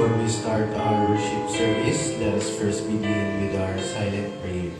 Before we start our worship service, let us first begin with our silent prayer.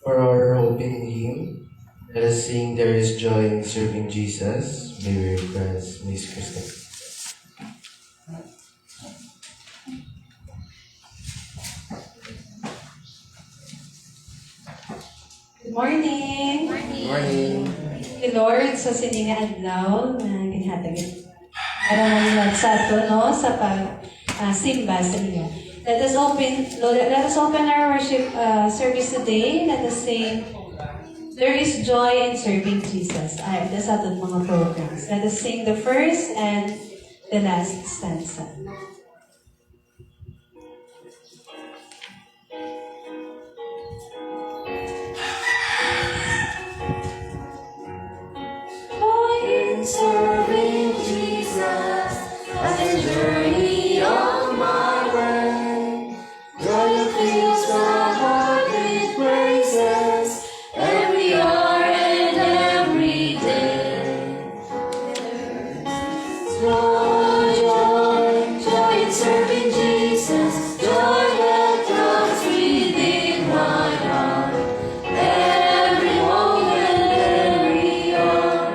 For our opening hymn, let us sing There is Joy in Serving Jesus. May we request Miss Kristen. Good morning! Good morning. Thank you, Lord, sa sininga adlaw na ginhatagin. Maraming sa no sa pag-simba sa inyo. Let us open our worship service today. Let us sing, There is Joy in Serving Jesus. That's ating mga programs. Let us sing the first and the last stanza. Serving Jesus as I journey on my way. Joy fills my heart with praises every hour and every day. Joy, joy, joy in serving Jesus. Joy that comes within my heart. Every moment, every hour.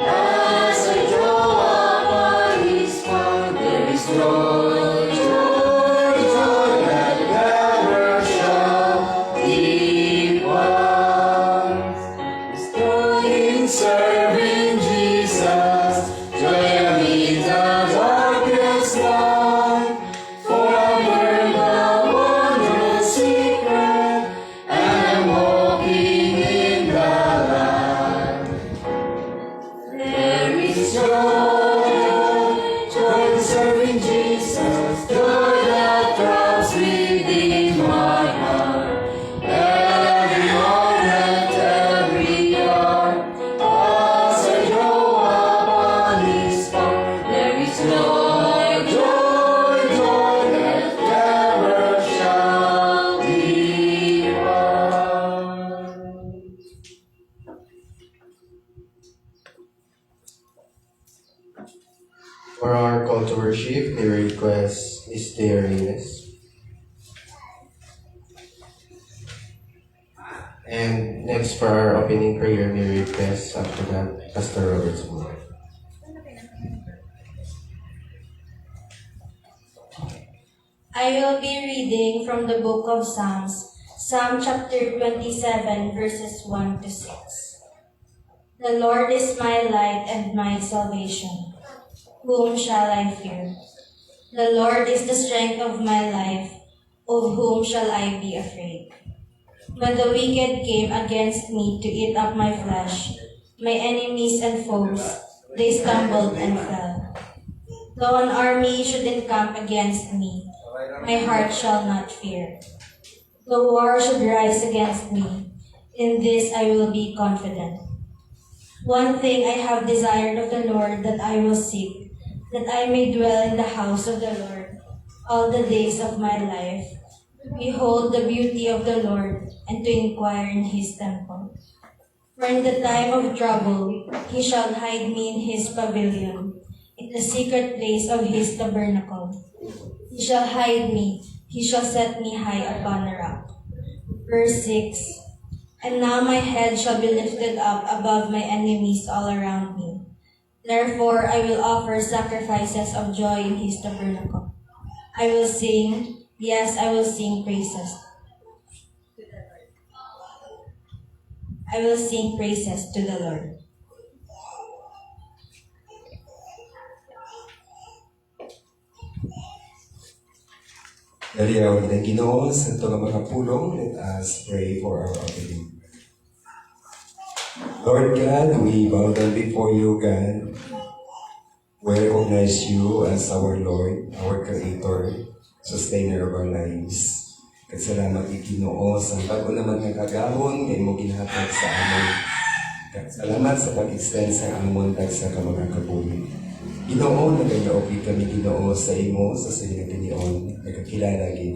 As I draw upon His path, there is joy, joy, joy that never shall depart. Joy in serving Jesus, joy amid the darkest night. For I've heard the wondrous secret, and I'm walking in the light. There is joy, joy in serving Jesus, joy that throbs within my heart. Every moment, every hour, as I draw upon His path, there is joy, joy, joy that never shall depart. For our call to worship, we request Miss Thea Reyes. And next for our opening prayer, we request after that Pastor Robert Smith. I will be reading from the book of Psalms, Psalm chapter 27, verses 1 to 6. The Lord is my light and my salvation. Whom shall I fear? The Lord is the strength of my life. Of whom shall I be afraid? When the wicked came against me to eat up my flesh, my enemies and foes, they stumbled and fell. Though an army should encamp against me, my heart shall not fear. Though war should rise against me, in this I will be confident. One thing I have desired of the Lord that I will seek, that I may dwell in the house of the Lord all the days of my life, to behold the beauty of the Lord and to inquire in His temple. For in the time of trouble He shall hide me in His pavilion, in the secret place of His tabernacle. He He shall hide me. He shall set me high upon a rock. Verse 6. And now my head shall be lifted up above my enemies all around me. Therefore I will offer sacrifices of joy in his tabernacle. I will sing, yes, I will sing praises. I will sing praises to the Lord. Daliyaw ng Ginoo sa ito mga pulong, let us pray for our opening. Lord God, we bow down before you, God. We recognize you as our Lord, our Creator, Sustainer of our lives. Salamat Ginoo sa bago naman nga kagahon ngay mo ginhatag sa amon. Salamat sa pag-extend sa amon tag sa mga kabuhi. Ginoo, nagayaopi kami Ginoo sa imo sa sining tinion, nagkakilala gid.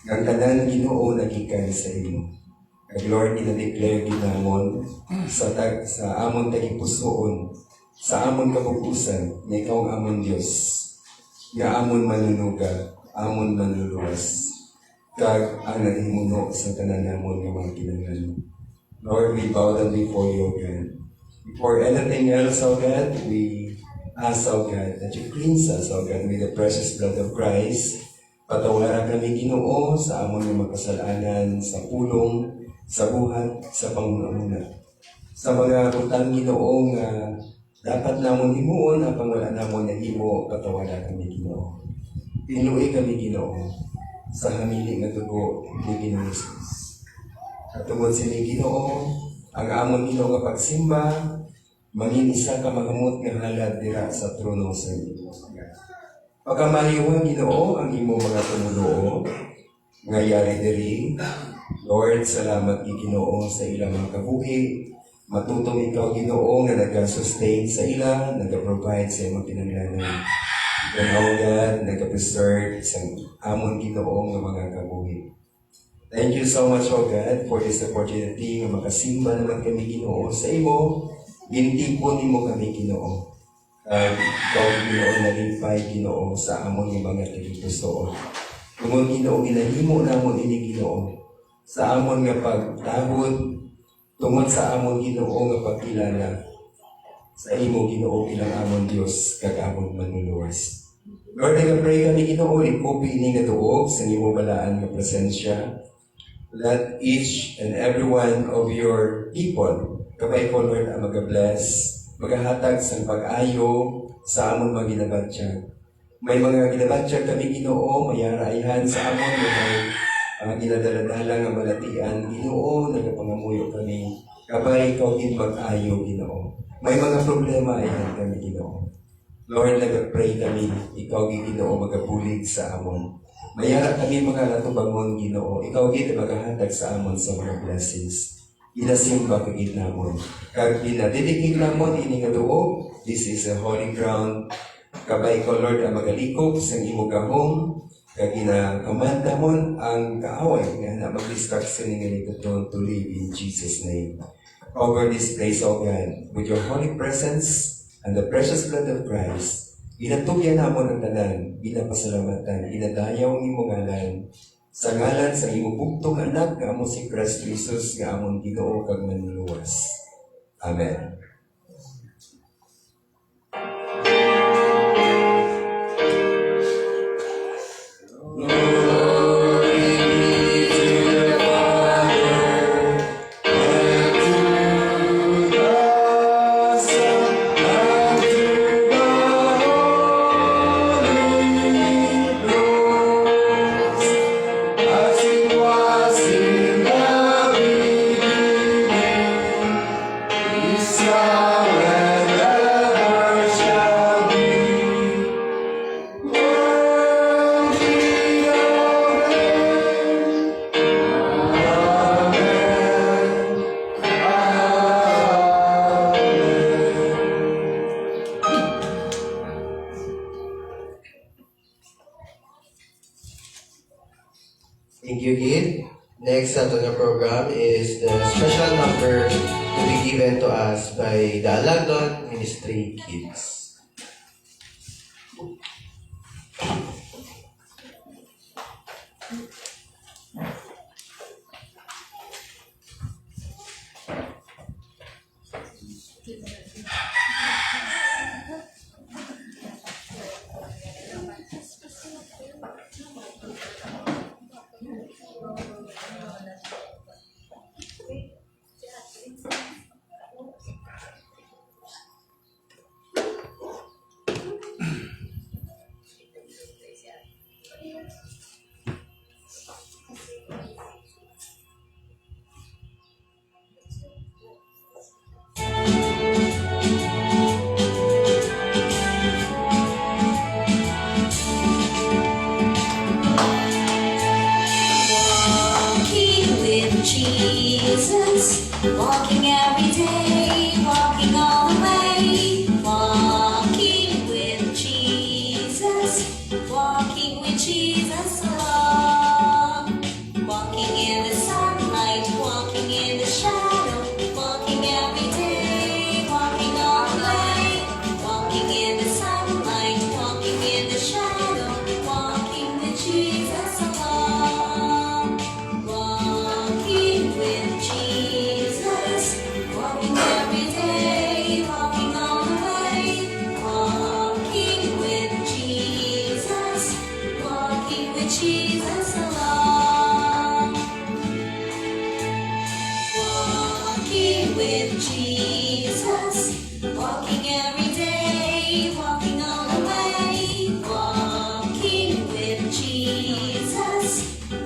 Ang tanan Ginoo nagikan sa imo. Ang Lord ina-declare ginamon sa amon tagipusoon, sa amon kabukusan, na ikaw ang amon Dios. Nga amon manunuga, amon manluluwas. Kag ang naghimuno sa tanan namon nga mga kinahanglan. Lord, we bow down before you, God. Before anything else, O God, we ask, O God, that you cleanse us, O God, with the precious blood of Christ. Patawaran kami Ginoo sa amon nga makasalanan, sa pulong, sa buhat, sa panguna. Sa mga butang Ginoo nga dapat namon himuon, apang wala namon na himo, patawaran kami Ginoo. Pinuwi kami Ginoo sa hamili nga dugo ni Ginoong Jesus. At tungod sini Ginoo, ang amon Ginoo nga pagsimba, mangin isa ka magamot nga halad dira sa trono sa imo. Pagkamaliwan Ginoo ang imo mga tumuluo nga yari diri. Lord, salamat Ginoo sa ilang mga kabuhi. Matutong ikaw Ginoo nga nag-sustain sa ila, nag-provide sa imong kinahanglanan. Ikaw God, nag-preserve sa amon Ginoo nga mga kabuhi. Thank you so much, O God, for this opportunity nga makasimba naman kami Ginoo sa imo. Bintipon nimo kami Ginoo. Ikaw Ginoo nalimpay Ginoo sa amon nga mga tigpusoon. Tungod Ginoo ginahimo namon ini Ginoo sa amon nga pagtabod, tungod sa amon Ginoo nga pagkilala sa imo Ginoo bilang amon Dios kag amon manluluwas. Lord, I pray kami Ginoo, ikupi ini nga duog sa imo balaan nga presensya. Let each and every one of your people, kabay ko Lord, ang mag-bless, maghahatag sa pag-ayo sa amon mga ginabatsyag. May mga ginabatsyag kami Ginoo, mayaraihan sa amon mga ginadaladala nga malatian. Ginoo, nagapangamuyo kami. Kabay ikaw gid mag-ayo Ginoo. May mga problema ay kami Ginoo. Lord, nag-pray kami, ikaw gid Ginoo magabulig sa amon. Mayara kami mga natubangon Ginoo, ikaw gid maghahatag sa amon sa mga blessings. Inasimba kagid namon. Kag dinadidikig namon ini nga duog, this is a holy ground. Kabay ko Lord ang magalikop sa imo gahom, kag ginakamand namon ang kaaway nga na mag-distract sa ninyo to live in Jesus' name. Over this place, O God, with your holy presence and the precious blood of Christ, inatugyan namon ang tanan, ginapasalamatan, inadayaw ang imong ngalan, sa ngalan sa imong bugtong anak nga amo si Kristo Jesus nga amon Ginoo kag manluluwas. Amen. Thank you, Kid. Next on the program is the special number to be given to us by the Alagdon Ministry Kids. with Jesus along. Walking in the sunlight, walking in the shadow, walking every day, walking all the way. Walking in the sunlight, walking in the shadow, walking with Jesus along. Walking with Jesus, walking every day, walking all the way. Walking with Jesus, walking with Jesus along. Walking with Jesus, walking every day, walking all the way. Walking with Jesus,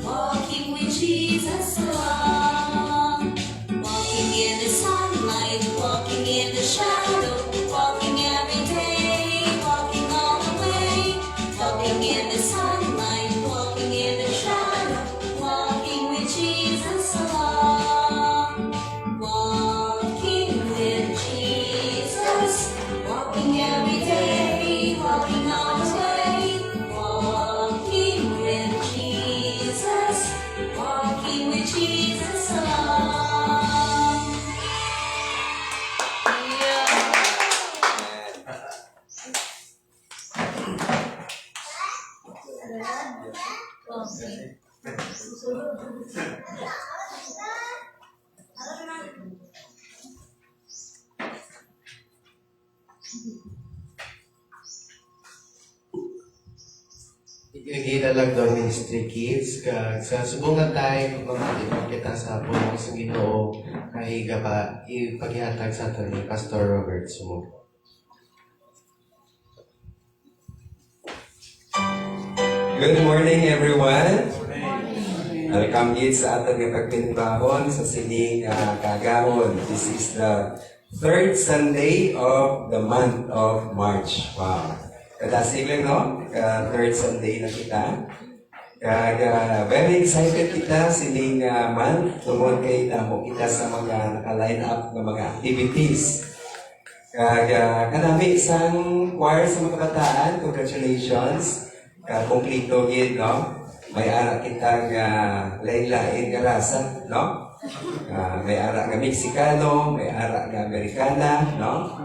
walking with Jesus along. Walking in the sunlight, walking in the shadow, walking every day, walking all the way. Walking in the sunlight, walking in the shadow, walking with Jesus along. Walking with Jesus, walking every day, walking all the way. Walking with Jesus, walking with Jesus along. Ginalag daw Ministry Kids, kag sa subungan tayo, mga kita sa pulong sa Ginoo, kay gaba, ipaghihatag sa ato ni Pastor Robert Sumuko. Good morning, everyone. Welcome kids sa ating pagpinbahon sa sining kagahon. This is the third Sunday of the month of March. Wow. Kadasig lang, no? Third Sunday na kita. Very excited kita sining month. Tungkol kay damo kita sa mga naka-line up ng mga activities. Kanami isang choir sa mga kabataan. Congratulations. Kumplito gid, no? May ara kitang lain-lain nga rasa, no? May ara nga Mexicano, may ara nga Amerikana, no?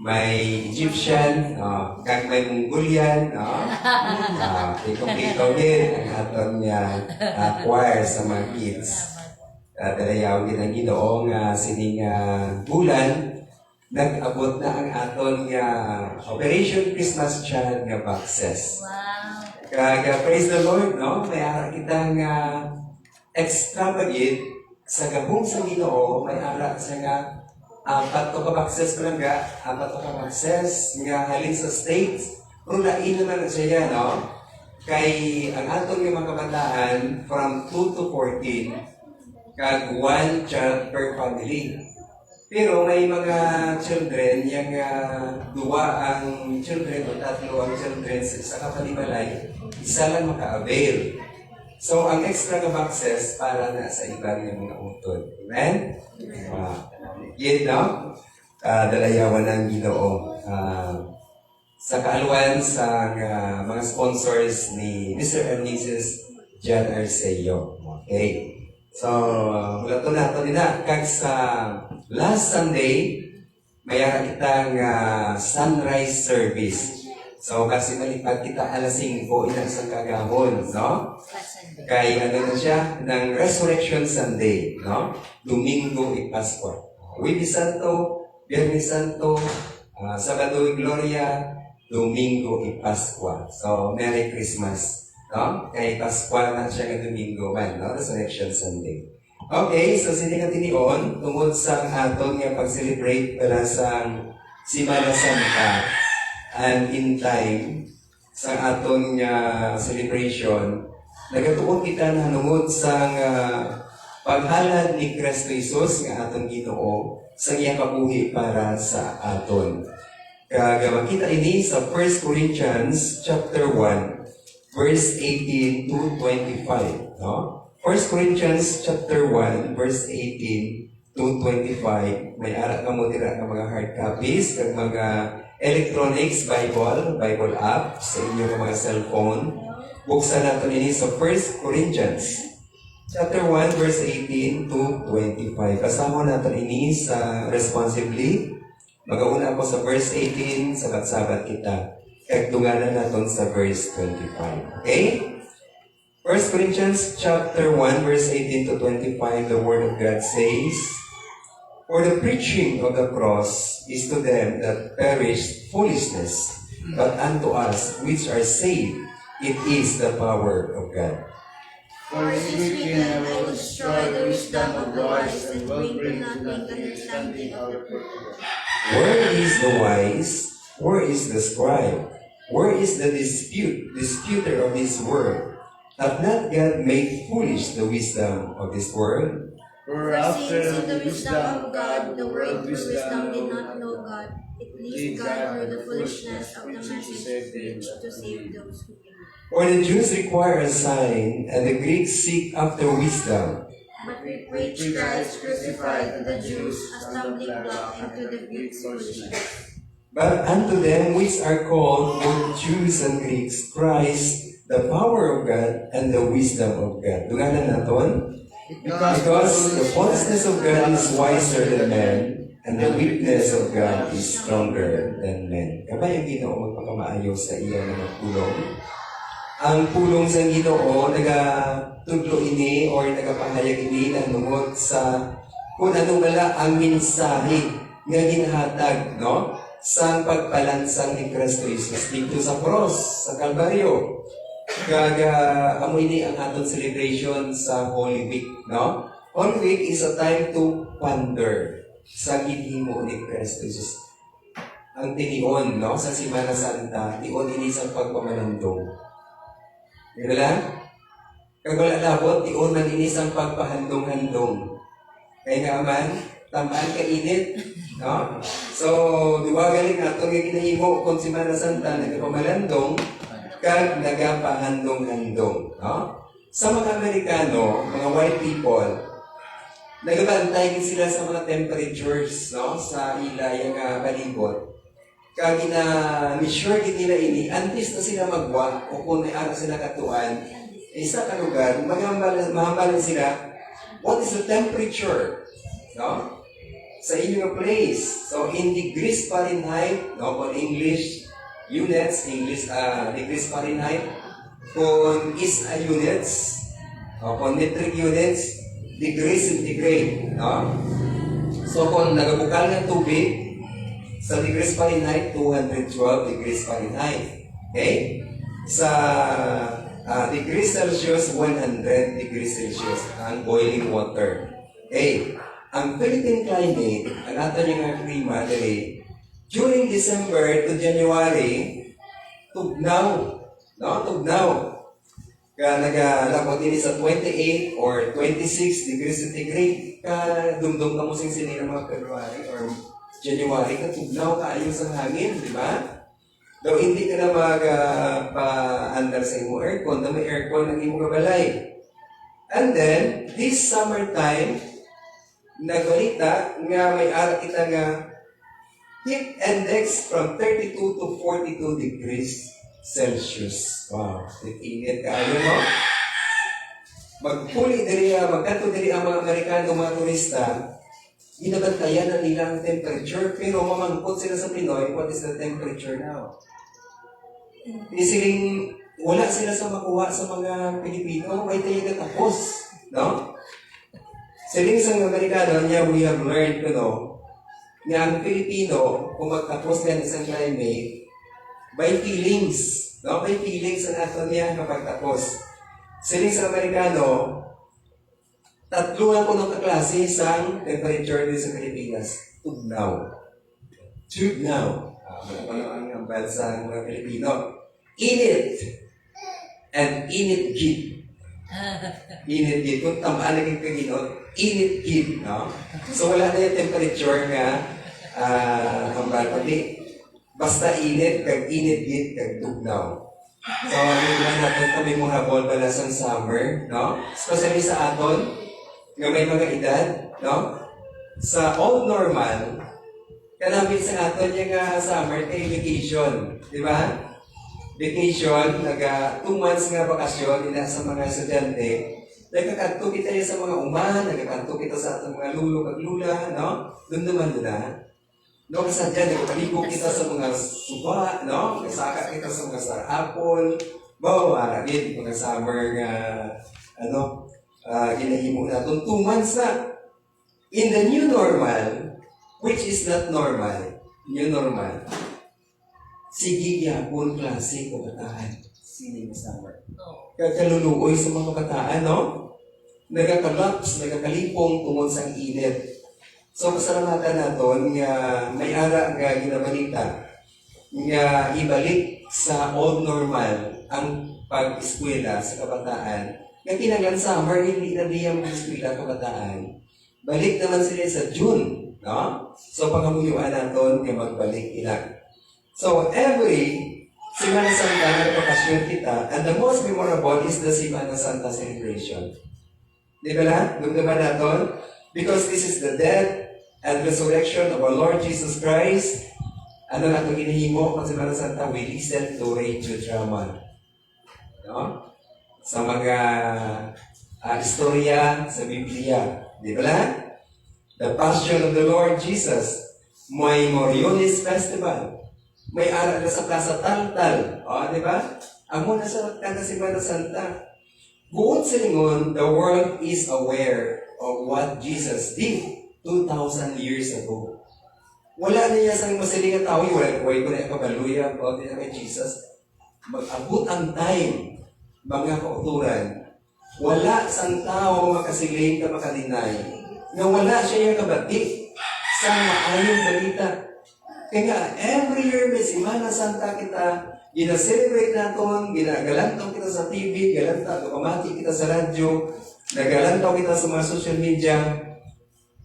May Egyptian, kag may Mongolian, no? Kumplito gid ang aton nga choir sa mga kids. Dalayaw gid ang Ginoo nga sining bulan, nag-abot na ang aton nga Operation Christmas Child nga boxes. Kag praise the Lord, no? May ara kitang extra bagid sa gabong sa Ginoo, may ara sa nga apat ka boxes ko lang ga, apat ka boxes nga halin sa States. Kung lain naman siya, no? Kay ang aton nga mga kabataan from 2 to 14, kag 1 child per family. Pero may mga children, yung duwa ang children o tatlo ang children sa kapalimalay, isa lang maka-avail. So, ang extra na boxes para na sa ibang yung mga utod. Amen? Yun, no? Dalayawan ng Ginoo. Sa kaaluan sa mga sponsors ni Mr. and Mrs. John Arceo. Okay. So, mula to na ito nila. Kag sa last Sunday, mayroon kitang sunrise service. So, kasi malipad kita alas 5 inang sa kagahon, no? Kay ano na siya, ng Resurrection Sunday, no? Domingo y Pasko. Wibis Santo, Biyernes Santo, Sabado y Gloria, Domingo y Pasko. So, Merry Christmas. No? Kay Pasko na siya nga Domingo man, no? Resurrection Sunday. Okay, so sindi nga tinion, tungod sa aton nga pag-celebrate para sa Simana Santa and in time sa aton nga celebration, nagatuon kita na hanungod sa paghalad ni Kristo Jesus nga aton Ginoo sa iyang kabuhi para sa aton. Kag makita ini sa 1 Corinthians chapter 1 verse 18 to 25, no? 1 Corinthians chapter 1 verse 18 to 25. May ara ka mo dira ka mga hard copies kag mga electronics Bible app sa inyong mga cellphone. Buksan natin ini sa 1 Corinthians chapter 1, verse 18 to 25. Kasama natin ini sa responsibly. Mag-auna ako sa verse 18, sabat-sabat kita. Kagdunganan natin sa verse 25. Okay? 1 Corinthians chapter 1, verse 18 to 25, the Word of God says, "For the preaching of the cross is to them that perish foolishness, but unto us which are saved, it is the power of God." For it is written, I will destroy the wisdom of the wise and bring to nothing the understanding of the foolish. Where is the wise? Where is the scribe? Where is the disputer of this word? Hath not God made foolish the wisdom of this world? For since in the wisdom of God, the world through wisdom did not know God, it pleased God through the foolishness of the message preached to save those who believe. For the Jews require a sign, and the Greeks seek after wisdom. But we preach Christ crucified to the Jews, a stumbling block, and to the Greeks foolishness. But unto them which are called, both Jews and Greeks, Christ, the power of God and the wisdom of God. Dunganan naton? Because the foolishness of God is wiser than man, and the weakness of God is stronger than men. Kabay ang Ginoo magpakamaayo sa iya ng pulong. Ang pulong sa Ginoo nagatudlo ini or nagapahayag ini nangungod sa kung ano wala ang mensahe nga ginhatag, no? Sa pagpalansang ni Kristo Jesus dito sa cross, sa Kalbaryo. Amoy ni ang aton celebration sa Holy Week, no? Holy Week is a time to ponder sa ginhimo ni Kristo Jesus. Ang tinion, no? Sa Semana Santa, tiyon ini sa pagpamalandong. Diba lang? Kagwala labot, tiyon man ini sa pagpahandong-handong. Kaya nga man, tamaan ka init, no? So, diba galing nato nga ginahimo kung Semana Santa, nagpamalandong, kag nagapahandong-handong. No? Sa mga Amerikano, mga white people, nagabantay sila sa mga temperatures, no? Sa ilayang balibot. Kag na-measure nila ini, antes na sila magwa, o kung may araw sila katuan, isa ka lugar, mahambalan sila, what is the temperature? No? Sa inyong place. So, in degrees Fahrenheit, no? On English, units, degrees Fahrenheit, kung is units, kung metric units, degrees centigrade, no? So, kung nagabukal ng tubig, sa degrees Fahrenheit, 212 degrees Fahrenheit. Okay? Sa degrees Celsius, 100 degrees Celsius, ang boiling water. Okay? Ang Philippine climate, ang ato yung klima, dali, during December to January, tugnaw. No? Tugnaw. Kaya nagalakot din sa 28 or 26 degrees centigrade. Kaya dumdum ka mo sing sinila mga February or January, katugnaw kaayo sa hangin, di ba? Though hindi ka na magpa-andar sa imo aircon, na may aircon ng imo kabalay. And then, this summertime, nagbalita nga may ara kita nga heat index from 32 to 42 degrees Celsius. Wow, init kaayo, no? Magpuli diri, magkanto diri ang mga Amerikano, mga turista, ginabantayan na nila ang temperature, pero mamangkot sila sa Pinoy, what is the temperature now? Isiling, wala sila sa makuha sa mga Pilipino, may tayo natapos, no? Siling sa Amerikano niya, we have learned, na ang Pilipino, kung magtapos ng isang climate, by feelings, no? By feelings ang ato niya kapag tapos. Siling sa Amerikano, tatluhan ko ng kaklase sa temperature din sa Pilipinas. Tugnaw. Tugnaw. Wala pa lang ang bansa ng mga Pilipino. Init. And init gid. Init gid. Kung tamaan naging kaginot, init gid. No? So wala na yung temperature nga kambal. Pati basta init, kag init gid, kag tugnaw. So, hindi na natin kami mga habol pala sa summer, no? Especially sa aton, nga may mga edad, no? Sa old normal, kanamit sa aton yung summer kay vacation, di ba? vacation, 2 months nga bakasyon, ina sa mga estudyante, nagkakanto kita sa mga uman, nagkakanto kita sa atong mga lulo kag lula, no? Doon naman na. No, kasi dyan, nagpaligo kita sa mga suba, no? Kasaka kita sa mga apple, bawa, rin, mga summer nga, ginahimo na. 2 months na. In the new normal, which is not normal, new normal, sige yapon klase kabataan. Sining summer. Kaluluoy sa mga kabataan, no? Nagkakalaps, nagkakalipong tungod sa init. So, pasalamatan natin nga may ara nga ginabalita nga ibalik sa old normal ang pag-eskwela sa kabataan. Nga kinanglan summer, hindi na diyang eskwela kabataan. Balik naman sila sa June, no? So, pangamuyuan natin nga magbalik ilang. So, every Semana Santa na bakasyon kita, and the most memorable is the Semana Santa celebration. Di ba lang? Lumdaman natin? Because this is the death and resurrection of our Lord Jesus Christ. Ano nga itong ginahimo pag Semana Santa? We listen to radio drama. No? Sa mga istorya sa Biblia. Di ba lang? The Passion of the Lord Jesus. May Moriones Festival. May aral na sa Plaza Taltal. O, di ba? Amo na sa Semana Santa. Buod sa lingon, the world is aware of what Jesus did 2,000 years ago. Wala na niya sa masiling tao, wala ko na kabaluya, about na kay Jesus. Mag-abot ang time, mga kauturan. Wala sang tao makasiling ka makadinay, na wala siya yung kabati sa maayong balita. Kaya nga, every year may Semana Santa kita, gina-celebrate natin, ginagalantaw kita sa TV, pamati kita sa radyo, nagalantaw kita sa mga social media,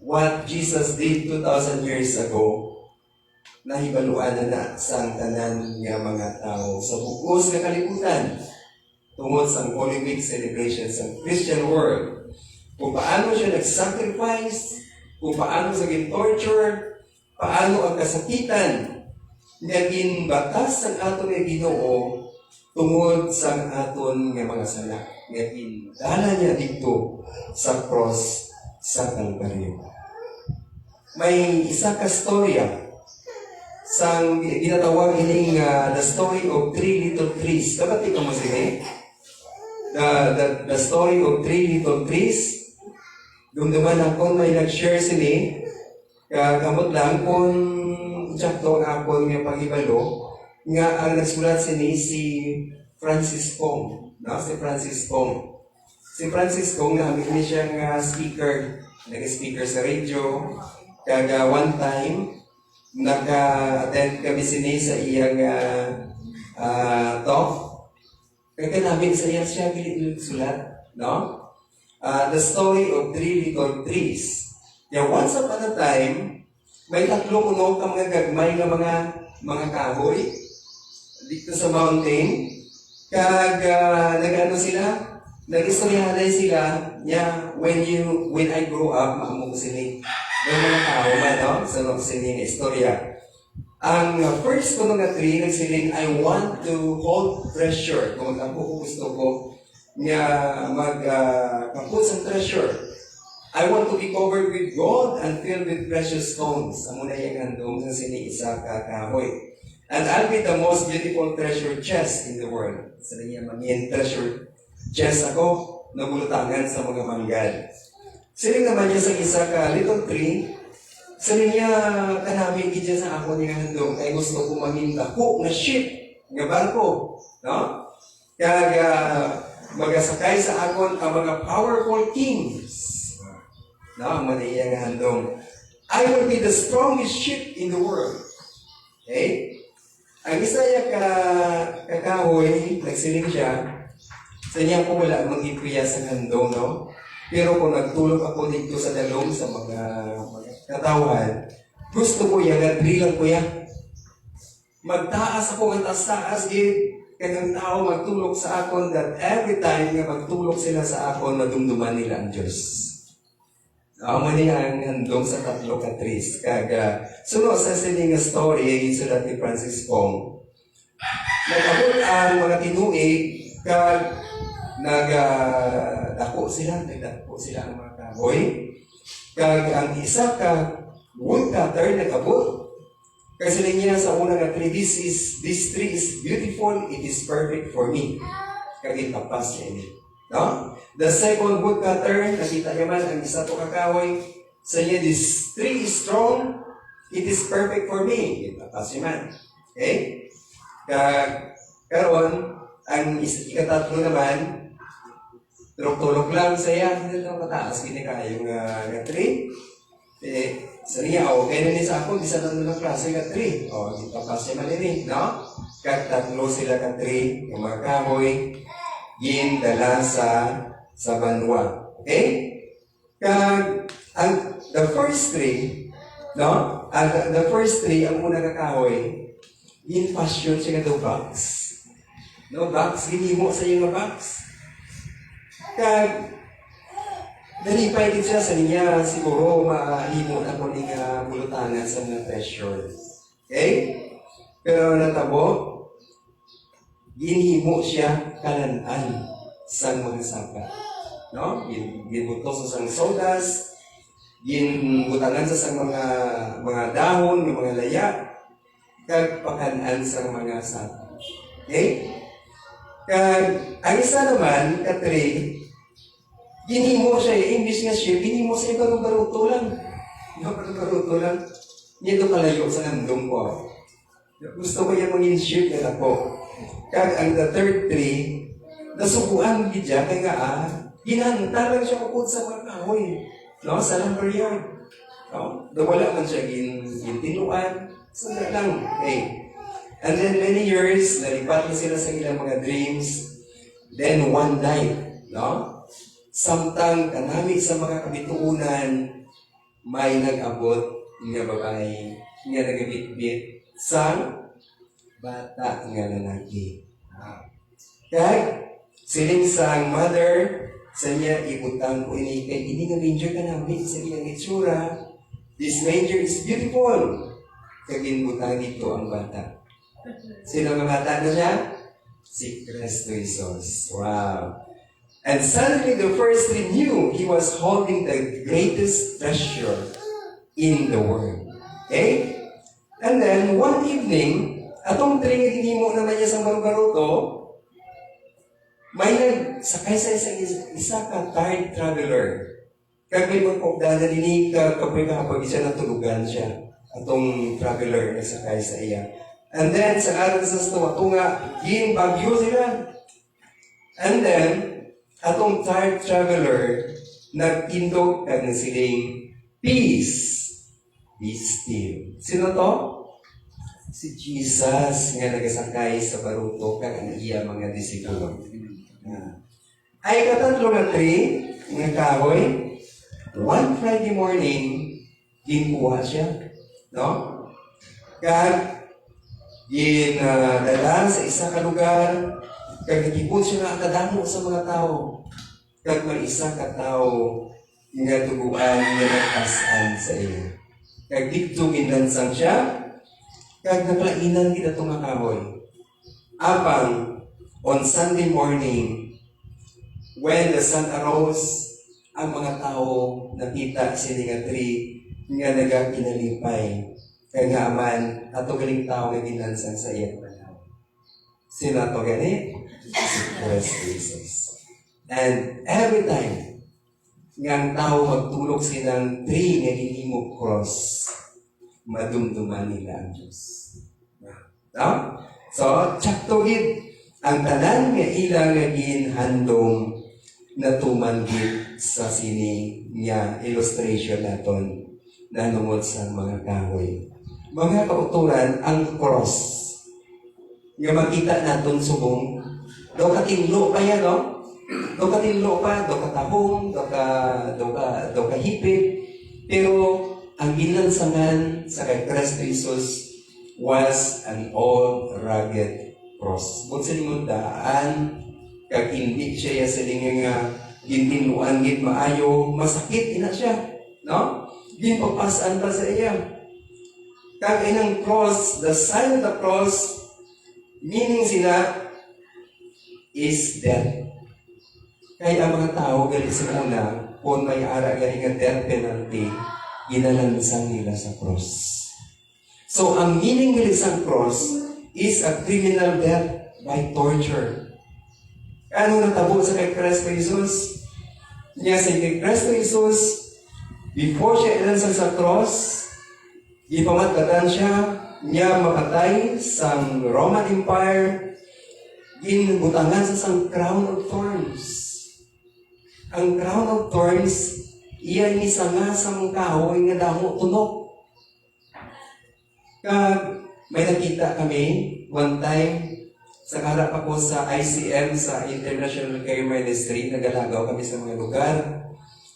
what Jesus did 2,000 years ago, nahibaluan na sa tanan nga mga tao sa bukos nga kalibutan tungod sa Holy Week celebration sa Christian world. Kung paano siya nag-sacrifice, kung paano sa torture, paano ang kasakitan nga ginbatas ng aton nga Ginoo tungod sa aton nga mga sala. Nga gindala niya dito sa cross sa Kalbaryo. May isa ka storya sang ginatawag ining the story of 3 little trees. Dapat ikaw mo sige? The story of 3 little trees. Dumduman ako may nag-share sini. Kamot lang kung tsakto ang akong nga paghibalo nga ang nagsulat sini si Francis Pong. No? Si Francis Pong. Si Francis Pong na amin siyang speaker. Nag-speaker sa radio. Kaga one time, naka-attend kami sini sa iyang talk. Kaya namin sa iyang siya sulat, no? The story of 3 little trees. Kaya once upon a time, may 3 kuno ka mga gagmay nga mga kahoy dito sa mountain. Kag nag-ano sila? Nag-istoryahanay sila niya when I grow up, maamong sini. May mga tao man, no? Sa sining istorya. Ang first ko mga 3, nagsiling, I want to hold treasure. Kung ako gusto ko nga mag-kaput sa treasure. I want to be covered with gold and filled with precious stones. Ang muna yung handong sa sining isa kakahoy. And I'll be the most beautiful treasure chest in the world. Sa niya mangin treasure chest ako, nabulutangan sa mga manggal. Siling naman niya sa isa ka little tree, siling niya kanami gidya sa ako niya handong kay gusto ko magindako na ship, nga barko, no? Kaya magasakay sa akon ang mga powerful kings. No, ang maniya nga handong. I will be the strongest ship in the world. Okay? Ang isa niya kakahoy, nagsiling siya, sa niya ko wala mag-ipuya sa handong, no? Pero kung nagtulog ako dito sa dalong sa mga katawan, gusto ko yan, nagdrilang ko yan. Magtaas ako, ang taas-taas, kanyang tao magtulog sa akon that every time nga magtulog sila sa akon, madumduman nila ang Diyos. Amo niya ang handong sa 3 ka trees. Kaga, sunod sa sining story, sulat ni Francis Pong. Nagabot ang mga tinuig kag nagdako sila ang mga kahoy. Kag ang isa ka woodcutter nagabot. Kasi niya sa una nga tree, this tree is beautiful, it is perfect for me. Kag itapas niya ini. No? The second woodcutter, nakita niya man ang isa to kakahoy. Sa niya, this tree is strong, it is perfect for me. Itapas niya man. Okay? Kag karon ang ikatatlo naman, tulog-tulog lang sa iya, hindi lang mataas, hindi kayong tree. Sa niya, okay na niya sa ako, di sa lang klase ka tree. Itapas niya man ini, no? Kag tatlo sila ka tree, yung mga kahoy, dala sa banwa. Okay? Kag the first tree, no? The first tree, ang una ka kahoy, passion siya nga daw box. No, box, ginimo sa iyo nga box. Kag, nalipay din siya sa niya, siguro mahimo na ko ni bulutanan sa mga treasure. Okay? Pero natabo, ginhimo siya kalanan sa mga saka. No? Ginbutos sa sodas, ginbutanan sa mga dahon, mga laya, kag pakanan sa mga saka. Okay? Kag, ang isa naman, katri, ginhimo siya, English nga siya, ginhimo siya baruto lang. Baruto lang. Niya ito kalayo sa nandong ko. Gusto ko yung mag-in-shoot na ako. Kag, ang the third tree, nasubuan gidya, kaya nga, ginanta lang siya kapod sa mga kahoy. No? Sa lumber yard. No? Wala man siya gintinuan. Sanda lang. Okay. And then many years, nalipat na sila sa ilang mga dreams. Then one night, no? Samtang kanami sa mga kabituunan, may nag-abot nga babae, nga nagabitbit sa bata nga lalaki. Kaya, siling sang mother, sa niya ibutang ko ini, kay ini nga manger ka namin sa iyang itsura. This manger is beautiful. Kaginbutang dito ang bata. Sino ang bata na siya? Si Cristo Jesus. Wow. And suddenly the first tree knew he was holding the greatest treasure in the world. Okay? And then, one evening, atong tree nga ginimo naman niya sa baruto, may nagsakay sa isa ka tired traveler. Kag may magpagdala dinig kapoy kapag isa natulugan siya. Atong traveler nagsakay sa iya. And then, sa aral sa tunga, bagyo sila. And then, atong tired traveler, nagtindog at nasiling, peace, be still. Sino to? Si Jesus nga nagasakay sa baruto kag ang iya mga disipulo. Ay katatlo nga tree, nga kahoy, one Friday morning, ginkuha siya. No? Kag, ginadala sa isa ka lugar, kag nagibot siya nga kadamo sa mga tao. Kag may isa ka tao nga duguan nga nagkasan sa iyo. Kag dito ginlansang siya, kag naplainan kita itong kahoy. Apang, on Sunday morning, when the sun arose, ang mga tao nakita sila nga tree nga nagaginalipay. Kaya nga man, ato galing tao nga ginlansang sa iyang panahon. Sino ato gani? Si Christ Jesus. And every time nga ang tao magtulog silang tree nga ginimo cross, madumduman nila ang Diyos. No? So, tsaktogid, ang tanan nga ilang nga ginhandong na tumanggit sa sini nga illustration naton na nungod sa mga kahoy. Mga kauturan, ang cross nga makita naton subong, daw katinlo pa yan, no? Daw katinlo pa, daw katahong, daw kahipit, pero ang ginlansangan sa kay Cristo Jesus was an old rugged cross. Kung sa lingod daan, kag hindi siya sa lingod nga gintinuan git maayo, masakit ina siya, no? Ginpapasan pa sa iya. Kag inang cross, the sign of the cross, Meaning sila is death. Kaya ang mga tao gali sa una, kung may ara gali nga death penalty, ginalansang nila sa cross. So ang meaning gali sa cross is a criminal death by torture. Ano natabo sa kay Kristo Jesus? Niya sa kay Kristo Jesus, before siya ilansang sa cross, ipamatatan siya, niya mapatay sa Roman Empire, ginbutangan sa sang crown of thorns. Ang crown of thorns, iyan ni sanga sa mga kahoy nga damo tunok. Kag may nakita kami one time sa karap ako sa ICM, sa International Care Ministry, nagalagaw kami sa mga lugar.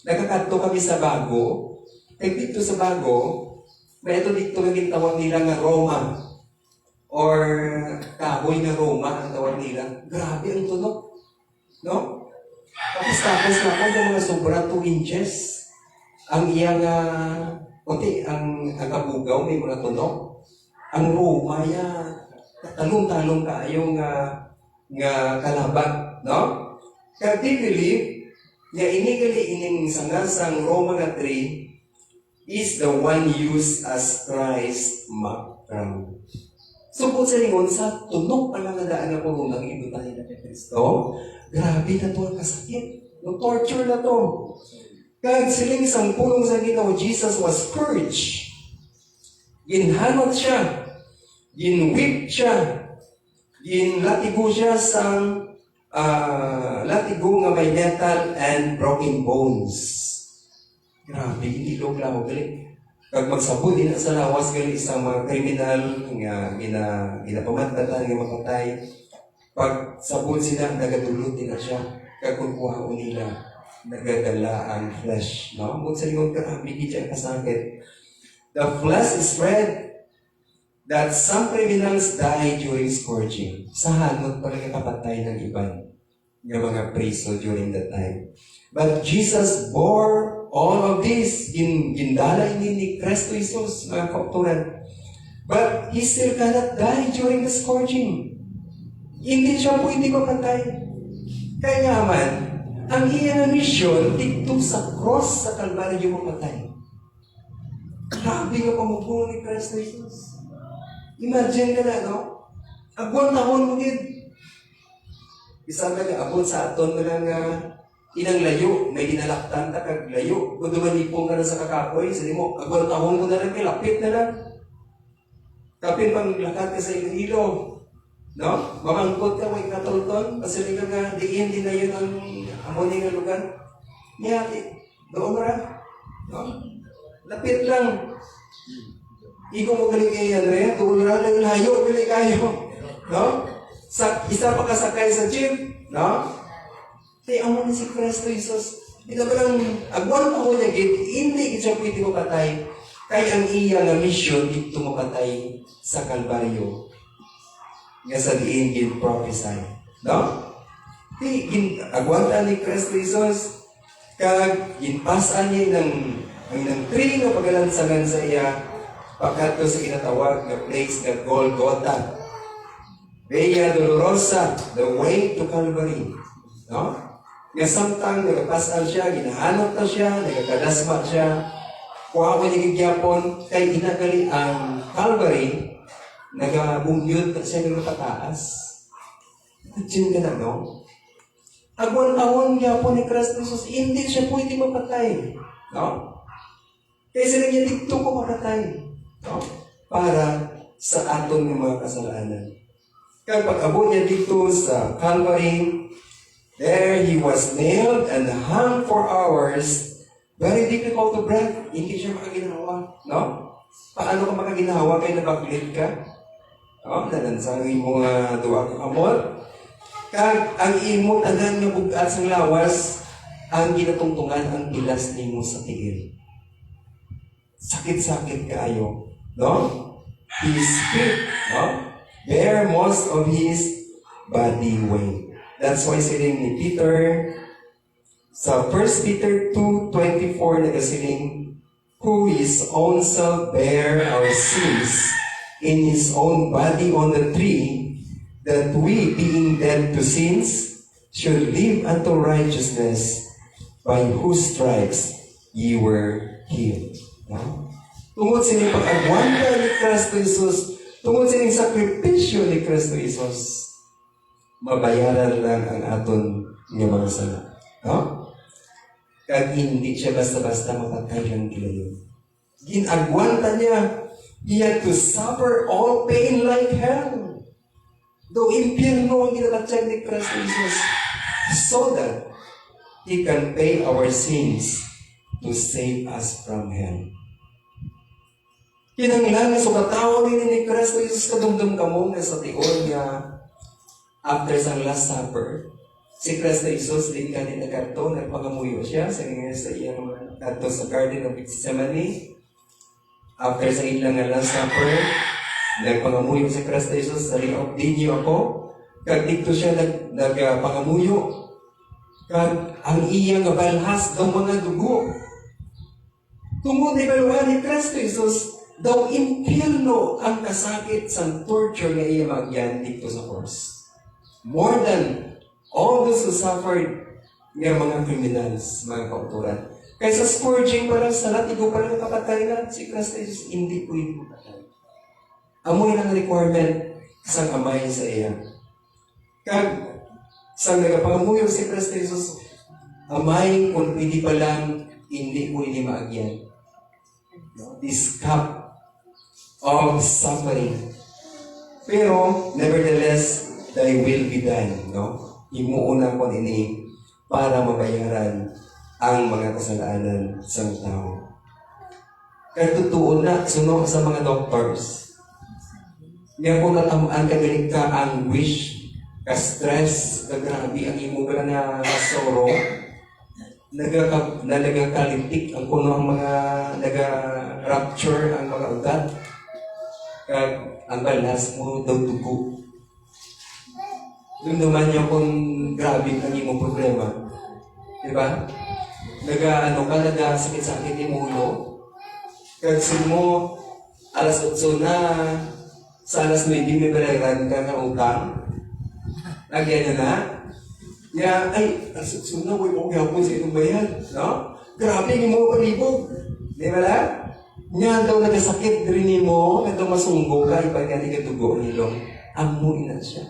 Nakakadto kami sa Bago. Kaya dito sa Bago, may ito dito nga tawag nila nga Roma or kahoy nga Roma ang tawag nila. Grabe ang tunog. No? Tapos na ako ng mga sobra 2 inches. Ang iyang kunti, ang kabugaw may mga tunog. Ang Roma talong-talong kaayong nga kalabag. No? Kaya di believe nga inigali ining sangasang Roma nga 3 is the one used as Christ mock crown. So kung sa lingon, sa tunog ang mga daan na po nang ibutay na kay Kristo, grabe na to ang kasakit. No torture na to. Kag siling sang pulong sa Ginoo, Jesus was scourged. Ginhanot siya. Ginwhip siya. Ginlatigo siya sang latigo nga may metal and broken bones. Grabe, hindi log-laho. Gali. Kag magsabot din sa lawas, gali isang mga kriminal nga ginapamatatan, nga mapatay. Pag sabot sila, nagadulot din na siya. Kag kukuha nila, nagadala ang flesh. No? Kung sa lingon ka, bigit siya kasakit. The flesh is spread that some criminals die during scourging. Sa hanot pa rin kapatay ng iban ng mga priso during that time. But Jesus bore all of this. Gindala ni Kristo Jesus, mga kapturan. But He still cannot die during the scourging. Hindi siya pwede mapatay. Kaya nga man, ang iyang mission dito sa cross sa Kalbaryo mapatay. Grabe nga pamubuo ni Kristo Jesus. Imagine ka na, no? Agwang tahon mo din. Isang nag-abot sa aton mo lang inang layo, may dinalaktan ta kag layo. Kung dumanipong ka na sa kakapoy, sabi mo, agwang tahon mo na lang, lapit na lang. Kapin pang lakad ka sa ilo. No? Mamangkot ka, may katulton, kasi ka nga, diin din na yun ang amoni nga lugar. Niyati, doon mo no? Lapit lang. Ikaw mo galing kayo, Andrea, tuloy lang layo, galing kayo. No? Isa pa kasakay sa jeep, no? Kaya amo na si Kristo Jesus. Ito ba lang, agwan ako niya, hindi siya pwede mapatay. Kaya ang iya nga mission, dito mapatay sa Kalbaryo. Nga sa diin, gin-prophesy. No? Agwanta ni Kristo Jesus, kag ginpasan niya ng tree nga pagalansangan sa iya, pagkato sa ginatawag na place na Golgotha. Via Dolorosa, the way to Calvary. No? Nga samtang nagpasan siya, ginahanap na siya, nagkakadasma siya, kuha ko nigigyapon, kay ginagali ang Calvary, nagabungyod na siya ng pataas. Imagine ka na, no? Agwan-awan gyapon ni Kristo Jesus, hindi siya pwede mapatay. No? Kaya sila niya dito ko mapatay. No? Para sa aton ng mga kasalanan. Kaya pag-abot niya dito sa Calvary, there he was nailed and hung for hours. Very difficult to breathe. Hindi siya makaginawa. No? Paano ka makaginawa kaya nabaklit ka? No? Nalansangin mo nga duwa ka kamot. Kag ang imot anan nga bugat sang lawas, ang ginatungtungan ang ilas nimo sa tiil. Sakit-sakit kaayo. No? His spirit, no? Bear most of his body weight. That's why siling ni Peter, sa 1 Peter 2:24 nagasiling, who his own self bear our sins in his own body on the tree, that we, being dead to sins, should live unto righteousness, by whose stripes ye were healed. No? Tungod sa inyong pag-agwanta ni Kristo Jesus, tungod sa inyong sakripisyo ni Kristo Jesus, mabayaran lang ang aton nga mga sala. No? Kag hindi siya basta-basta mapatay lang kilayo. Ginagwanta niya, he had to suffer all pain like hell. Though impyerno ang ginatatyag ni Kristo Jesus, so that he can pay our sins to save us from hell. Kinanglan sa katawag ni Kristo Jesus kadumdum kamo nga sa tiol nga after sang Last Supper, si Kristo Jesus din kanina nagkanto, nagpangamuyo siya sa iyang kanto sa Garden of Gethsemane. After sa ilang Last Supper, nagpangamuyo si Kristo Jesus sa liog dinyo ako. Kag dito siya nagpangamuyo. Kag ang iyang balhas daw mga dugo. Tungod ibaluhan ni Kristo Jesus, daw impyerno ang kasakit sa torture nga iya magyan dito sa cross. More than all those who suffered nga mga criminals, mga kauturan. Kaysa scourging para sa latigo para nakapatay na, si Kristo Jesus hindi pwede mapatay. Amoy ng requirement sa amay sa iya. Kag sa nagapangamuyo si Kristo Jesus, amay kung pwede pa lang, hindi pwede maagyan. This cup of suffering. Pero, nevertheless, thy will be done. No? Imuuna ko ini para mabayaran ang mga kasalanan sa tao. Kaya totoo na, suno sa mga doctors. Ngayon kung natamaan ka ka ang wish, ka-stress, ka-grabe, ang imo ka na sorrow, nagakalitik ang kuno ang mga naga-rupture ang mga ugat. Kag ang balas mo daw dugo. Doon naman niya kung grabe ang imo problema. Diba? Nagasakit-sakit yung ulo. Kasi mo, alas 8 na, sa alas 9, may balaran ka ng utang. Lagyan na. Ya, ay, alas 8 na, huwag mong gapon sa itong bayan. No? Grabe, hindi mo palibog. Di ba lang? Nga daw nagasakit rin mo, nga daw masunggo ka, ipagyan ikatugo nilong. Amuin na siya.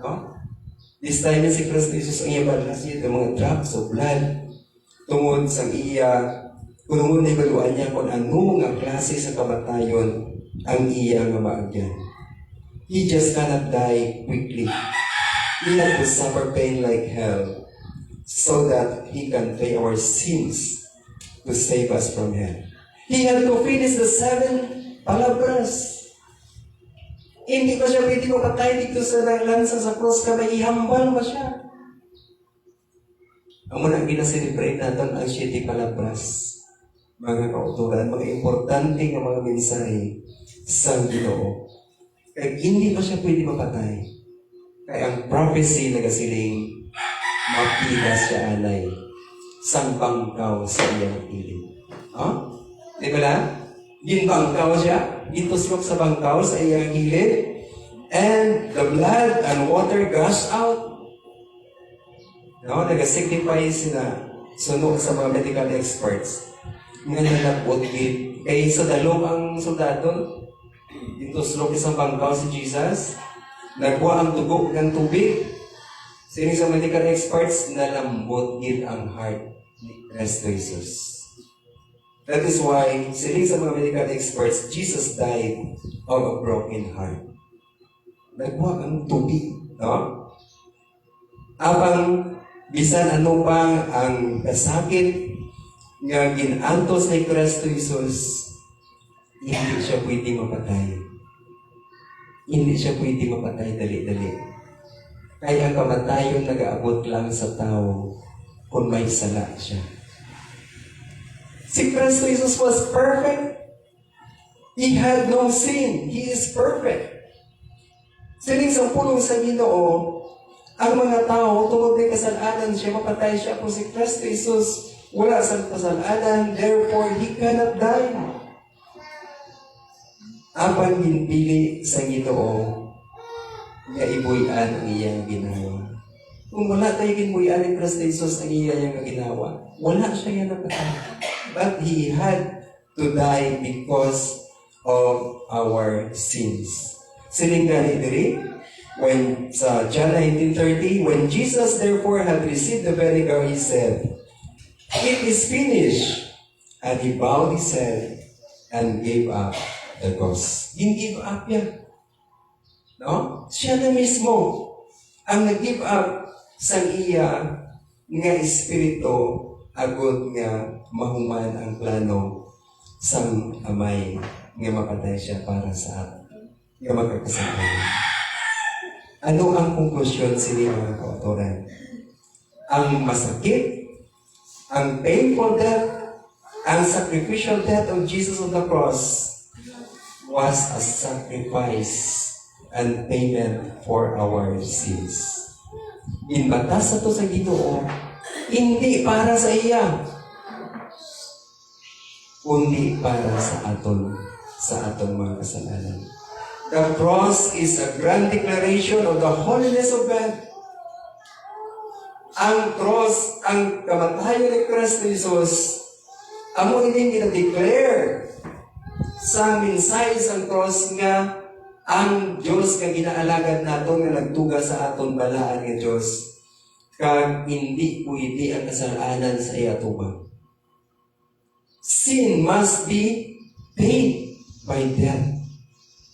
No? This time si Kristo Jesus ang ibalas niya ng mga drops of blood tungod sa iya kung na ibaluan niya kung ano nga klase sa kamatayon ang iya nga maagyan. He just cannot die quickly. He had to suffer pain like hell so that he can pay our sins to save us from hell. He had to finish the 7 palabras. Hindi pa siya pwede mapatay dito sa lansa sa cross ka, may ihambal pa siya. Ang muna ginaselebrate natin ang 7 palabras. Mga kauturan, mga importante nga mga mensahe sa Ginoo. Kaya hindi pa siya pwede mapatay. Kaya ang prophecy nagasiling mapilas siya alay sang bangkaw sa iyang piling. Huh? Di ba lang? Ginbangkaw siya, gituslok sa bangkaw sa iyang gilid, and the blood and water gush out. No, nag-signify sila sunod sa mga medical experts. Nga nalabot gid. Kaya sa dalong ang soldado, gituslok isang bangkaw si Jesus, nagwa ang tugo ng tubig. Sining sa medical experts, nalambot gid ang heart ni Kristo Jesus. That is why, siling sa mga medical experts, Jesus died of a broken heart. Nagwa ang tubig, no? Abang bisan ano pa ang kasakit nga ginantos ni Kristo Jesus, hindi siya pwede mapatay. Hindi siya pwede mapatay dali-dali. Kaya ang kamatayon nag-aabot lang sa tao kung may sala siya. Si Kristo Jesus was perfect. He had no sin. He is perfect. Siling sa pulong sa Ginoo, ang mga tao, tungod ng kasalanan siya, mapatay siya. Kung si Kristo Jesus wala sa kasalanan, therefore, He cannot die. Apang ginpili sa Ginoo, nga ibuyan ang iyang ginawa. Kung wala tayo gibuyan ni Kristo Jesus ang iyang ginawa, wala siya yan napatay. But He had to die because of our sins. Siling gani diri, when sa John 19:30, when Jesus therefore had received the vinegar, He said, "It is finished." And He bowed His head and gave up the ghost. Give up yan. No? Siya na mismo ang nag-give up sa iya nga espiritu agud nga mahuman ang plano sang amay nga mapatay siya para sa atin nga magkakasalanan. Ano ang konklusyon sini mga kautoran? Ang masakit, ang painful death, ang sacrificial death of Jesus on the cross was a sacrifice and payment for our sins. Inbatas sa to sa Ginoo, hindi para sa iya, kundi para sa aton mga kasalanan. The cross is a grand declaration of the holiness of God. Ang cross, ang kamatayon ni Kristo Jesus, amo ining gina-declare sa mensahe sa cross nga ang Diyos nga ginaalagad nato nga nagtuga sa aton balaan nga Diyos kag hindi pwede ang kasalanan sa iya tubang. Sin must be paid by death.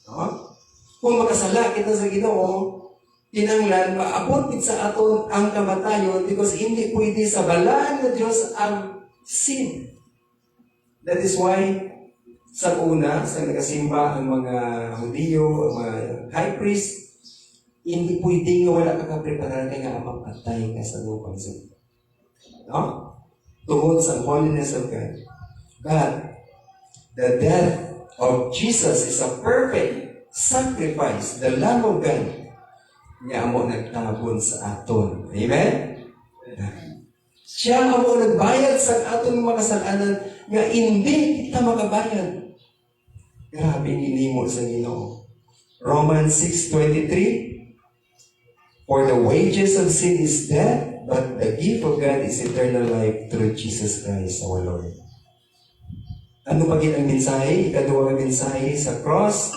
No? Kung makasala kita sa Ginoo, kinanglan maabot gid sa aton ang kamatayon because hindi pwede sa balaan nga Diyos ang sin. That is why sa una, sa nagasimba ang mga Hudiyo, ang mga high priest, hindi pwede nga wala ka kapreparar kaya nga mapatay ka sa lupang sin. No? Tungod sa holiness of God. But the death of Jesus is a perfect sacrifice, the Lamb of God, nga amo nagtabon sa aton. Amen? Siya amo nagbayad sa aton mga kasalanan nga hindi kita makabayad. Grabe inimo sa Ginoo. Romans 6:23, for the wages of sin is death, but the gift of God is eternal life through Jesus Christ our Lord. Ano pa gid ang mensahe? Ikaduha ang mensahe sa cross.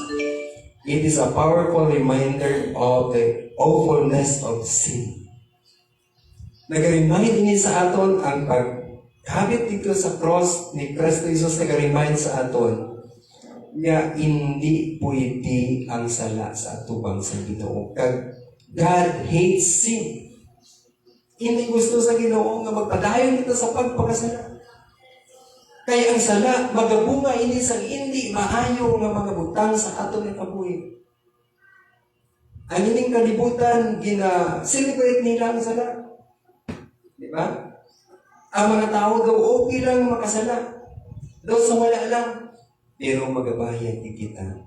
It is a powerful reminder of the awfulness of sin. Nag-remind ini sa aton ang paghabit dito sa cross ni Kristo Jesus, nag-remind sa aton nga hindi pwede ang sala sa atubang sa Ginoo. Kag God hates sin. Hindi gusto sa Ginoo nga magpadayon kita sa pagpakasala. Kaya ang sala magabunga ini sa hindi maayo nga mga butang sa aton nga kabuhi. Ang ining kalibutan gina-celebrate nila ang sala. Di ba? Ang mga tao daw okay lang makasala. Daw sa wala lang. Pero magabayad kita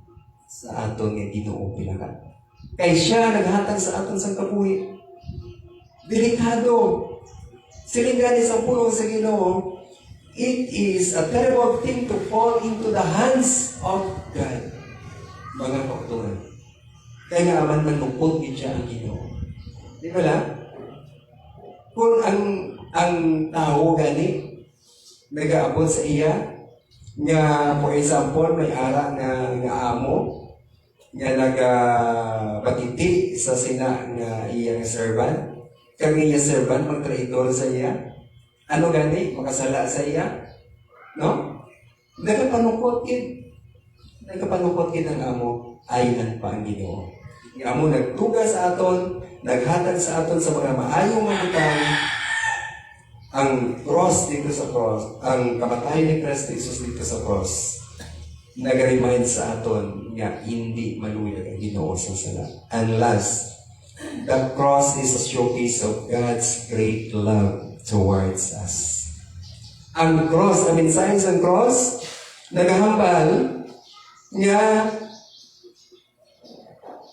sa aton nga Ginoo pinaka. Kay siya naghatag sa aton sa kabuhi. Delikado. Siling gani sa pulong sa Ginoo, it is a terrible thing to fall into the hands of God. Mga kauturan. Kaya nga aman manupot gid siya ang Ginoo. Di ba lang? Kung ang tao gani nag-aabot sa iya nga, for example, may ara nga amo nga nagbatiti sa sina nga iyang servant. Kag iyang servant magtraidor sa iya. Ano gani? Makasala sa iya? No? Nagapanukot gid ang amo aynan pa ang Ginoo. Ang amo nagtuga sa aton, naghatag sa aton sa mga maayong mga butang. Ang cross dito sa cross, ang kamatayon ni Kristo Jesus dito sa cross, nag-remind sa aton nga hindi maluyag ang Ginoo sa sala. And last, the cross is a showcase of God's great love towards us. Ang cross, ang mensahe sa cross, naghahambal nga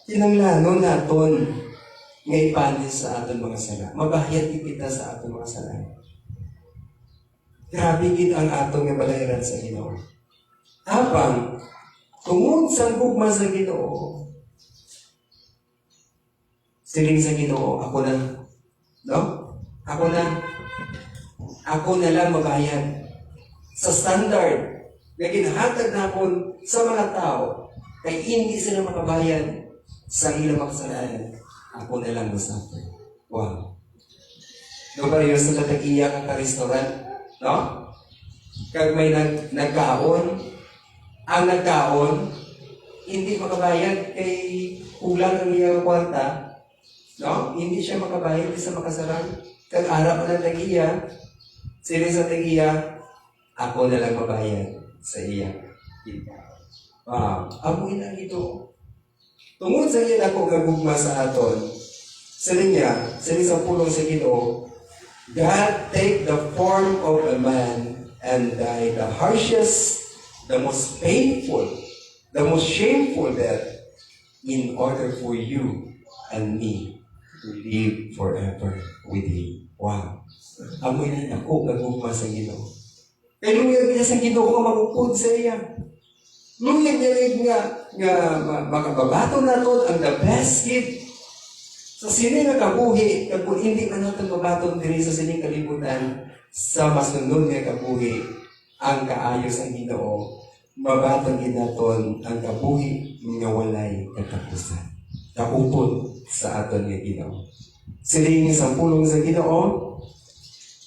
kinanglanon naton nga ipanis sa aton mga sala. Mabahayad kita sa aton mga sala. Grabe gid ang atong nga balayaran sa Ginoo. Apang tungod sa gugma sa Ginoo, Siling sa Ginoo, ako na. No? Ako na. Ako na lang mabayad. Sa standard na ginhatag na ako sa mga tao, kay hindi sila makabayad sa ilang makasalanan, ako na lang masuffer. Wow. No, pareho sa natag-iyak ang ka-restaurant, no? Kag may nagkaon, ang nagkaon, hindi makabayad kay kulang ang iyang kwarta, no? Hindi siya makabayad, hindi siya makasarang. Kag arap na tag-iya, sila sa tag-iya, ako na lang mabayad sa iya. Wow. Amoy na ito. Tungod sa iya ako gagugma sa aton, sila sa pulong sa Ginoo, God take the form of a man and die the harshest, the most painful, the most shameful death in order for you and me to live forever with Him. Wow. Amoy na ako gagugma sa Ginoo. Kaya luyag niya sa Ginoo nga magupod sa iya. Luyag niya nga makababato na to ang the best gift. Sa sini nga kabuhi, kung hindi ka natin mabaton diri sa sining kalibutan, sa masunod nga kabuhi, ang kaayos ang Ginoo, mabaton ginaton ang kabuhi nga walay katapusan. Kaupod sa aton nga Ginoo. Siling sa pulong sa Ginoo,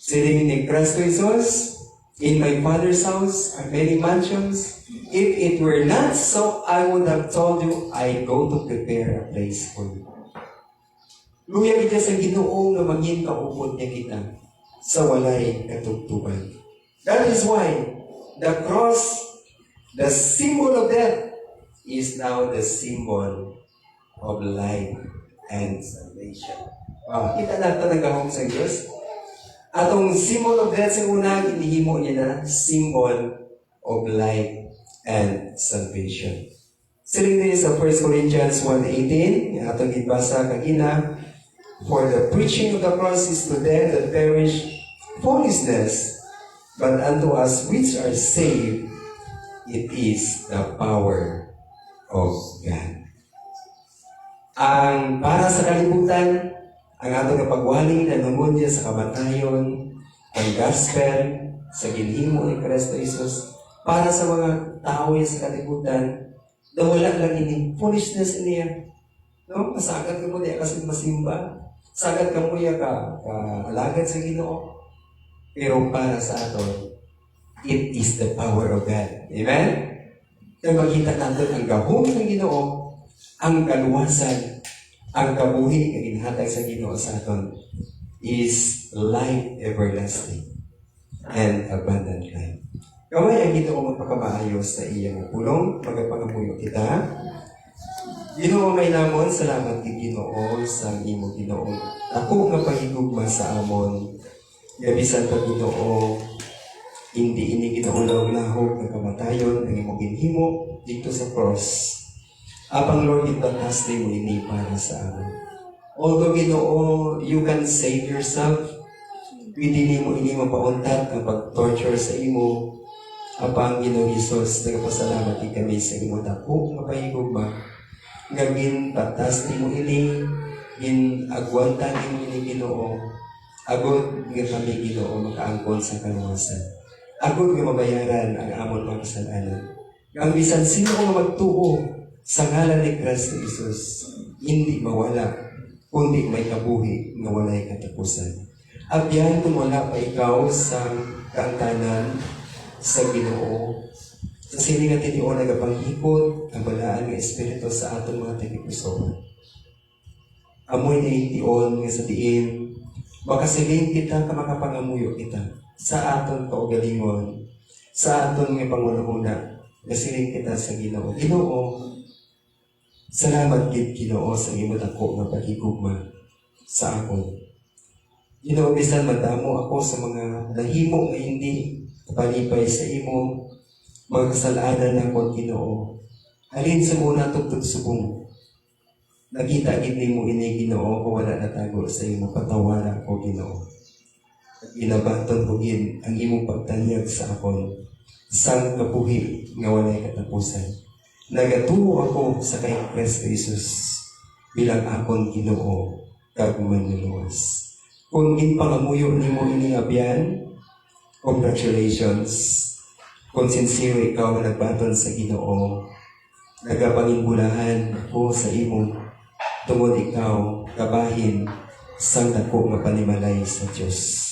siling ni Kristo Jesus, in my Father's house are many mansions. If it were not so, I would have told you, I go to prepare a place for you. Luyag ito sa Ginoo nga maging kaupod niya kita sa walay katugtugan. That is why the cross, the symbol of death, is now the symbol of life and salvation. Kita natin ang gahong sa Diyos. Atong symbol of death sa una, inihimo niya na symbol of life and salvation. Siling din sa 1 Corinthians 1:18, atong gibasa kagina, for the preaching of the cross is to them that perish foolishness, but unto us which are saved, it is the power of God. Ang para sa kalibutan, ang atong pagwaling na nungod niya sa kamatayon, ang gospel sa ginhimo ni Kristo Jesus, para sa mga tao sa kalibutan, na wala lang ini foolishness niya. No? Masagad ka mo niya kasi masimba. Sagad ka mo niya alagad sa Ginoo. Pero para sa aton, it is the power of God. Amen? Kaya makita natin ang gahom ng Ginoo, ang kaluwasan, ang kabuhi na ginhatag sa Ginoo sa aton is life everlasting and abundant life. Kaway ang Ginoo magpakamaayos sa iyang pulong, magapangamuyo kita. Ginoo may namon, salamat kay Ginoo sa imo Ginoo. Ako nga pahigugma sa amon. Gabisan pa Ginoo, hindi ini ginaulag-lahog ng kamatayon ang imo ginhimo dito sa cross. Apang Lord, ibatas mo ini para sa amin. Although Ginoo, you can save yourself. Pwede mo ini mapauntat ang pag-torture sa imo. Apang Ginoo Jesus, nagpasalamat kami sa imo dako nga pahigugma. Ngagin batas mo ini, gin agwantan mo ini Ginoo. Agod nga kami Ginoo makaangkon sa kaluwasan. Agod nga mabayaran ang amon mga kasalanan. Ang bisan sino nga magtuo sa ngalan ni Kristo Jesus, hindi mawala, kundi may kabuhi nga walay katapusan. Abyan kung wala pa ikaw sa kaangtanan sa Ginoo, sa sini nga tinion nagapanghikot ang balaan nga Espiritu sa atong mga tagipusoon. Amoy na itiyon nga sa diin, makasilin kita ka makapangamuyo kita sa aton kaugalingon, sa aton nga pangunahuna, nasiling kita sa Ginoo. Ginoo, salamat gid Ginoo sa imo dako nga paghigugma sa akon. Ginoo, bisan madamo ako sa mga nahimo nga hindi palipay sa imo, mga kasalanan na akong Ginoo. Halin sa muna tugtog subong. Nakita gid nimo ini Ginoo kung wala natago sa imo, patawara ko Ginoo. Ginabaton ko gid ang imong pagtanyag sa akon, sang kabuhi nga walay katapusan. Nagatuo ako sa kay Kristo Jesus bilang akon Ginoo kag manluluwas. Kung ginpangamuyo nimo ining abyan, congratulations. Kung sincere ikaw nga nagbaton sa Ginoo, nagapangimbulahan ko sa imo tungod ikaw kabahin sang dako nga panimalay sa Dios.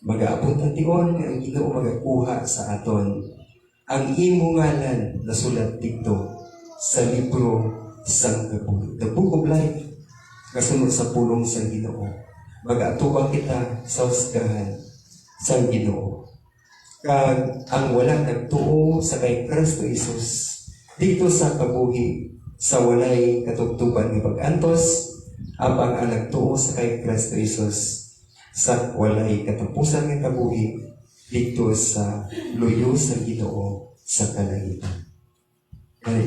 Magaabot ang tion nga ang Ginoo magakuha sa aton ang imo ngalan nasulat dito sa libro sang kabuhi. The Book of Life kasunod sa pulong sang Ginoo. Mag-atubang kita sa husgahan sang Ginoo. Kag ang walang nagtuo sa kay Kristo Jesus dito sa kabuhi sa walay katugtuban ng pag-antos, apang ang nagtuo sa kay Kristo Jesus sa walay katapusan ng kabuhi dito sa luyo sa Ginoo sa kalangitan.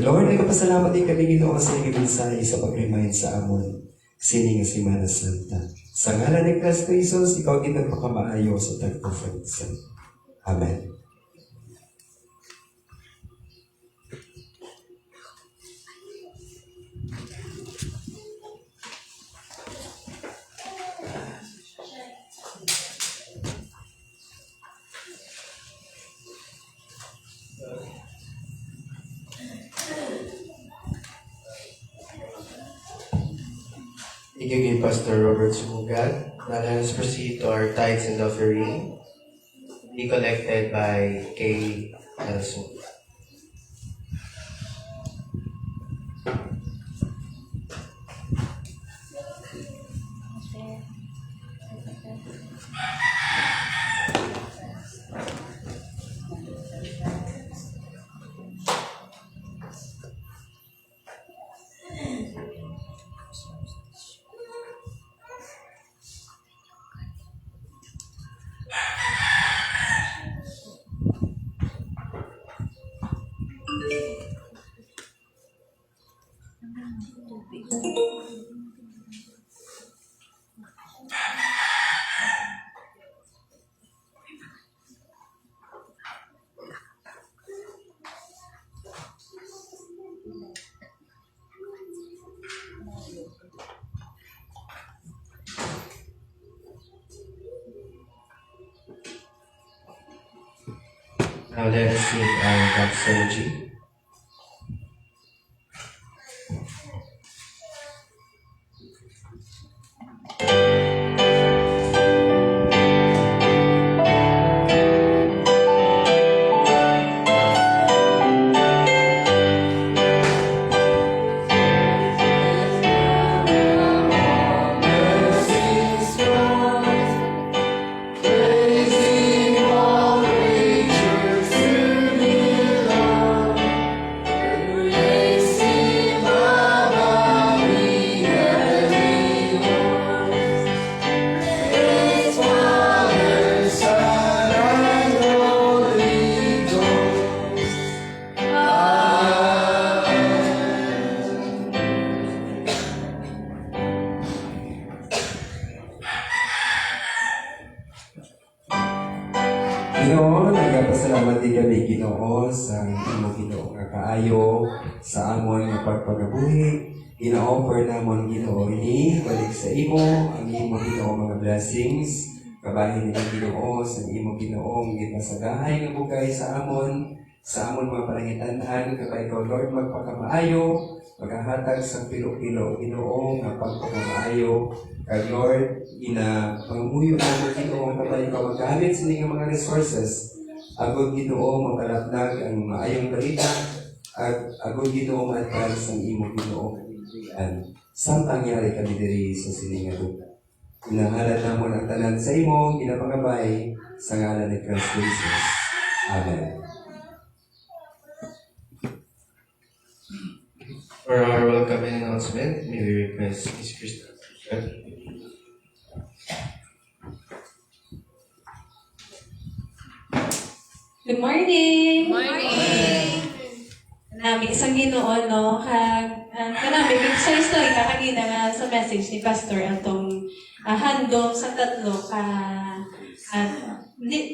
Lord, nagpasalamat din kami Ginoo sa iyong mensahe sa pag-remind sa amon sini nga Semana Santa. Sa ngalan ni Kristo Jesus, ikaw ginagpakamaayo sa tagpufansan. Amen. Thank you, Pastor Robert Sumugat. Now let us proceed to our tithes and offering, be collected by K. Nelson. Now let us sing our doxology. Ginoo, nagpasalamat din kami Ginoo sa imo Ginoo nga kaayo sa amon nga pagpagabuhi. Ina-offer namon Ginoo ini balik sa imo ang imo Ginoo mga blessings. Kabahin ni Ginoo sa imo Ginoo gipasagahay nga bugay sa amon mga palangitan-an kapay ikaw Lord magpakamaayo maghahatag sa pilo-pilo Ginoo nga pagpakamaayo kag Lord ina panguyo mo Ginoo kapay ikaw maggamit sa nga mga resources agud Ginoo mapalapnag ang maayong balita at agud Ginoo ma-advance ang imo Ginoo kahilingan samtang nangyari kami diri sa sininga lupa. Inahalad namon ang tanan sa imo ginapangabay sa ngalan ni Kristo Jesus. Amen. For our welcoming announcement, may we request Ms. Krista. Good morning! Morning! Kanami, isang Ginoo, no? Kanami, sa story kakagina nga sa message ni Pastor atong handom sa tatlo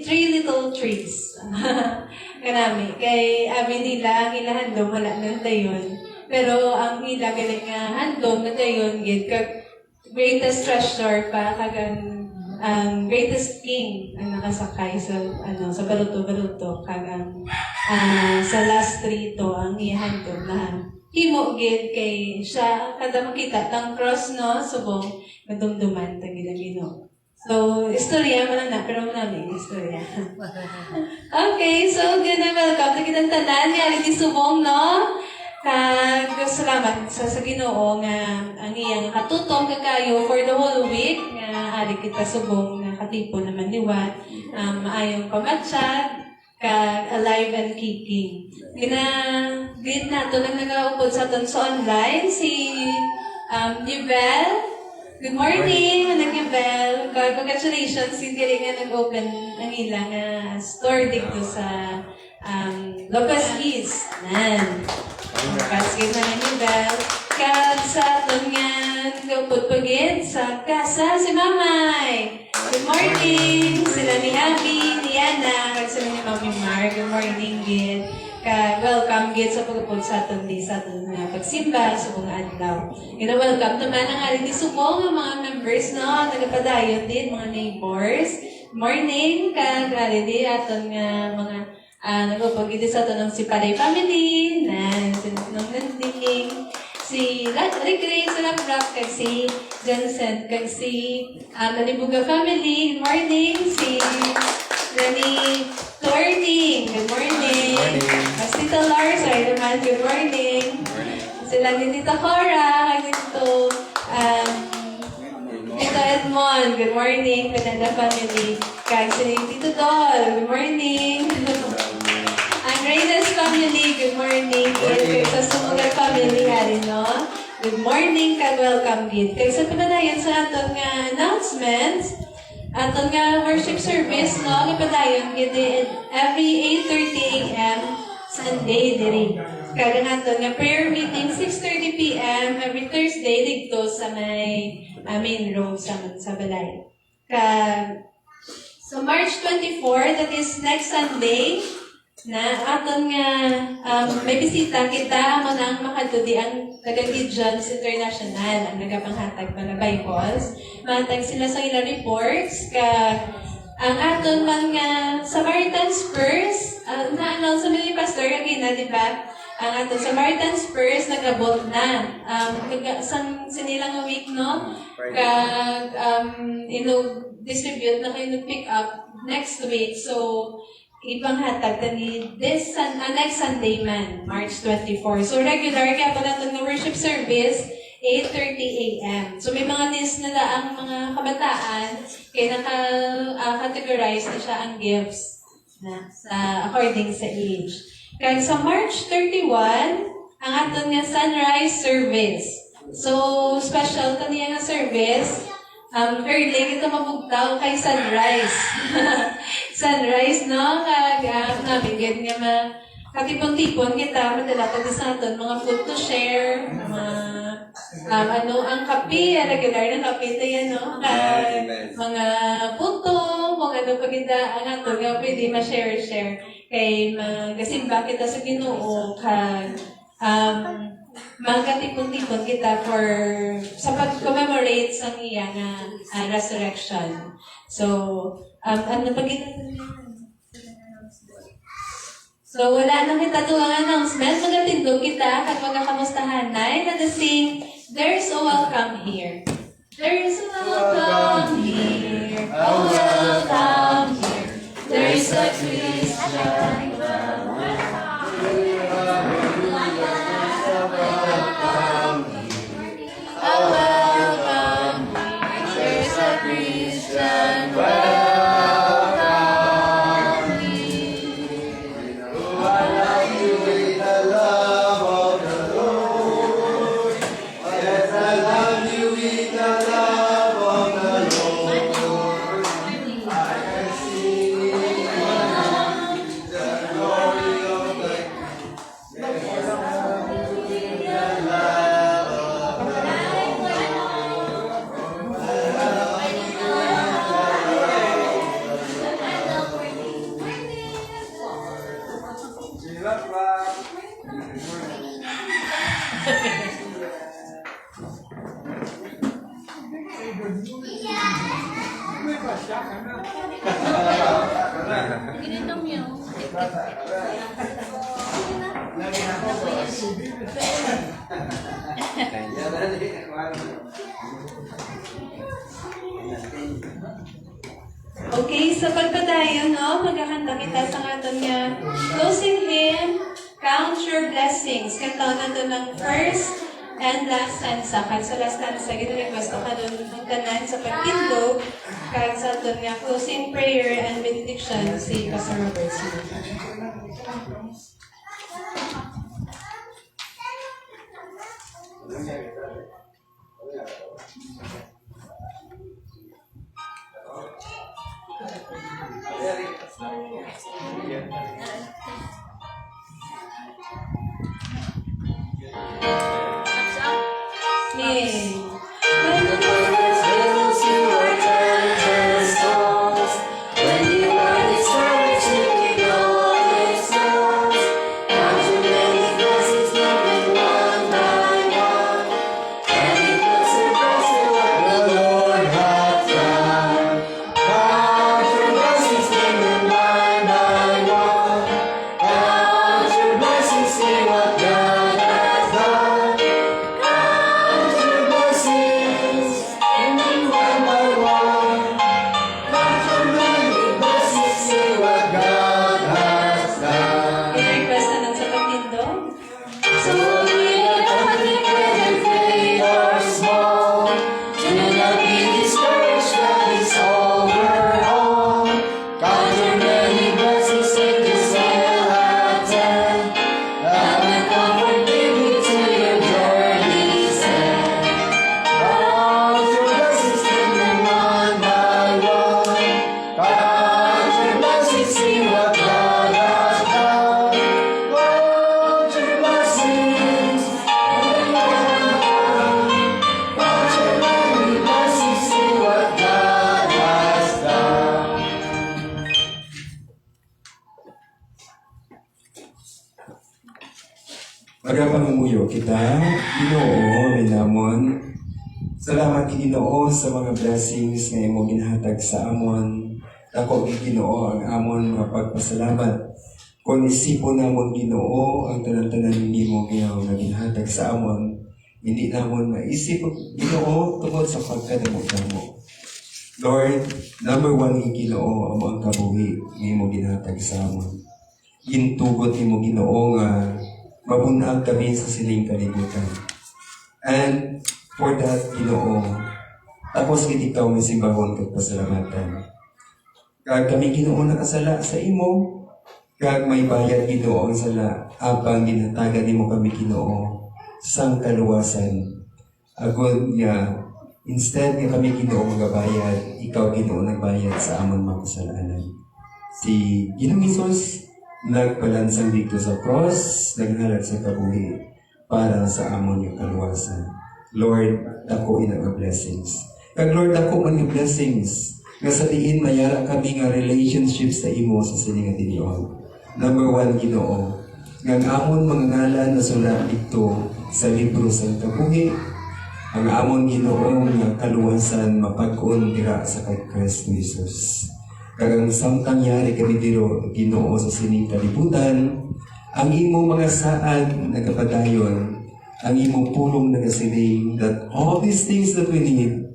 three little trees. Kanami, kay abi nila ang ila handom wala na dayon. Pero ang ila galing nga handom na dayon gid greatest treasure pa kagang greatest king ang nakasakay sa sa baluto-baluto kagang sa last three to ang ihandog na himo gid kay siya kada makita tang cross no subong madumduman tag Ginoo. So, istorya mo na pero mo namin istorya. Okay, so good na welcome to kitang tanan ni Ali Subong no. Kag salamat sa Ginoo nga ang iyang katutom kakayo for the whole week nga ari kita subong nga katipo naman liwat maayong pamatsag kag alive and kicking. Gid nato lang nagaupod sa aton sa online si Yvel. Good morning, Manang Yvel. Congratulations, hindi rin nga nag-open ang ilang store dito sa Locos East. Nan. Kaskin na ng Yvel. Kag sa aton nga nag-upod pagid sa kasa si Mamay. Good morning! Sila ni Abby, ni Ana, kag sila ni Mami Mar. Good morning, Gid. Kag welcome gid sa pagupod sa aton di sa aton nga pagsimba sa mga adlaw. Welcome naman ang ari ni Subong nga mga members no, nagapadayon din mga neighbors. Morning kag ari di aton nga mga nagupod gid sa aton si Paray family, nan sinong nanding si Rick sa Laprap kag si Jensen kag si Nalibuga family. Good morning si Danny Learning. Good morning. Mas Tita Lars, ay naman, good morning. Sila ni Tita Cora, kag dito, Tita Edmond, good morning. Kananda family. Kag si Tito Dol, good morning. Ang Reyes family, good morning. Kag sa Sumugar family, hari no? Good morning, kag welcome gid. Kag sa pinadayon sa aton nga announcements, aton nga worship service no gipadayon gid every 8:30 a.m. Sunday diri. Kag aton nga prayer meeting 6:30 p.m. every Thursday dito sa may main road sa balay. Kag so March 24, that is next Sunday, na aton nga may bisita kita mo nang makadudi ang taga-Gideons International ang nagapanghatag mga Bibles. Matag sila sa ilang reports kag ang aton mga Samaritan Spurs na-announce sa mga pastor kagina, di ba? Ang aton Samaritan Spurs nagabot na sang sinilang week no kag distribute na kayo pick up next week. So ibang hatag ni next Sunday man, March 24. So regular kaya pa natin ng worship service 8:30 a.m. So may mga list na ang mga kabataan kaya naka-categorize na siya ang gifts na sa according sa age. Kaya sa March 31, ang aton nga sunrise service. So special kaniya nga service. Early kita mabugtaw kay sunrise. Sunrise, no? Nabigyan nga katipon-tipon kita, madala pag sa aton, mga food to share, mga, ang kape, regular na kape na yan, no? Mga puto, mga pagkita, ang aton, nga pwede ma-share-share. Kay magasimba kita sa Ginoo, kag, magkatipon-tipon kita sa pag-commemorate sa iyang resurrection. So, So, wala nang kita tuwang announcement. Magatindog kita kag magkakamustahan na. Let us sing, There's a Welcome Here. There's a welcome here. A welcome here. There's a Christian Okay, so pagpadayon, no, magkakanta kita sa aton nga closing hymn, Count Your Blessings. Kanta na ito ng first and last stanza. Kaya sa last stanza, gina-request ka doon ang tanan sa pagtindog. Kaya sa aton nga closing prayer and benediction si Pastor Robert Smith. Yay! When the Lord fills you are tender souls, when you are discouraged, looking all His knows, count your many blessings, living one by one, and He puts a price to what the Lord hath done. Count your blessings, living one by one, count your blessings, see what God has done. Count your blessings, living one by one, count your many blessings, see what God has done. I-request na lang sa pagtindog. So be it nothing whether great or small, do not be discouraged, that is overall. Count your many blessings, take this will attend, that will comfort give you to your journey's end. Count your blessings, living one by one, count your blessings, see what God has done. Count your blessings, living one by one, count your many blessings, see what God has done. Magapangamuyo kita, Ginoo, minamon. Salamat Ginoo sa mga blessings nga imong ginhatag sa amon. Ako Ginoo ang amon nga pagpasalamat. Kung isipon namon Ginoo ang tanan-tanan nimo nga ginhatag sa amon, hindi namon maisip Ginoo tungod sa pagkadamo-damo. Lord, number one Ginoo amo ang kabuhi nga imong ginhatag sa amon. Gintugot nimo Ginoo nga mabunag kami sa siling kalibutan. And for that, Ginoo, tapos gid ikaw may simbahon kag pasalamatan. Kag kami Ginoo nakasala sa imo, kag may bayad Ginoo ang sala, apang ginhatagan nimo kami Ginoo sang kaluwasan. Agod nga instead nga kami Ginoo magabayad, ikaw Ginoo nagbayad sa amon mga kasalanan. Si Ginoong Hesus nagpalansang dito sa cross, naghalad sa kabuhi para sa amon yung kaluwasan. Lord, dako ina nga blessings. Kag Lord, dako man nga blessings nga sa diin mayara kami nga relationships sa imo sa siling nga tinihon. Number one, Ginoo, nga ang amon mga ngalan na sulat dito sa libro sa kabuhi, ang amon Ginoo nga kaluwasan mapag-on dira sa kay Kristo Jesus. Kagang samtang yari kami diro Ginoo sa sining kalibutan, ang imo mga saad nagapadayon, ang imong pulong nagasiling that all these things that we need,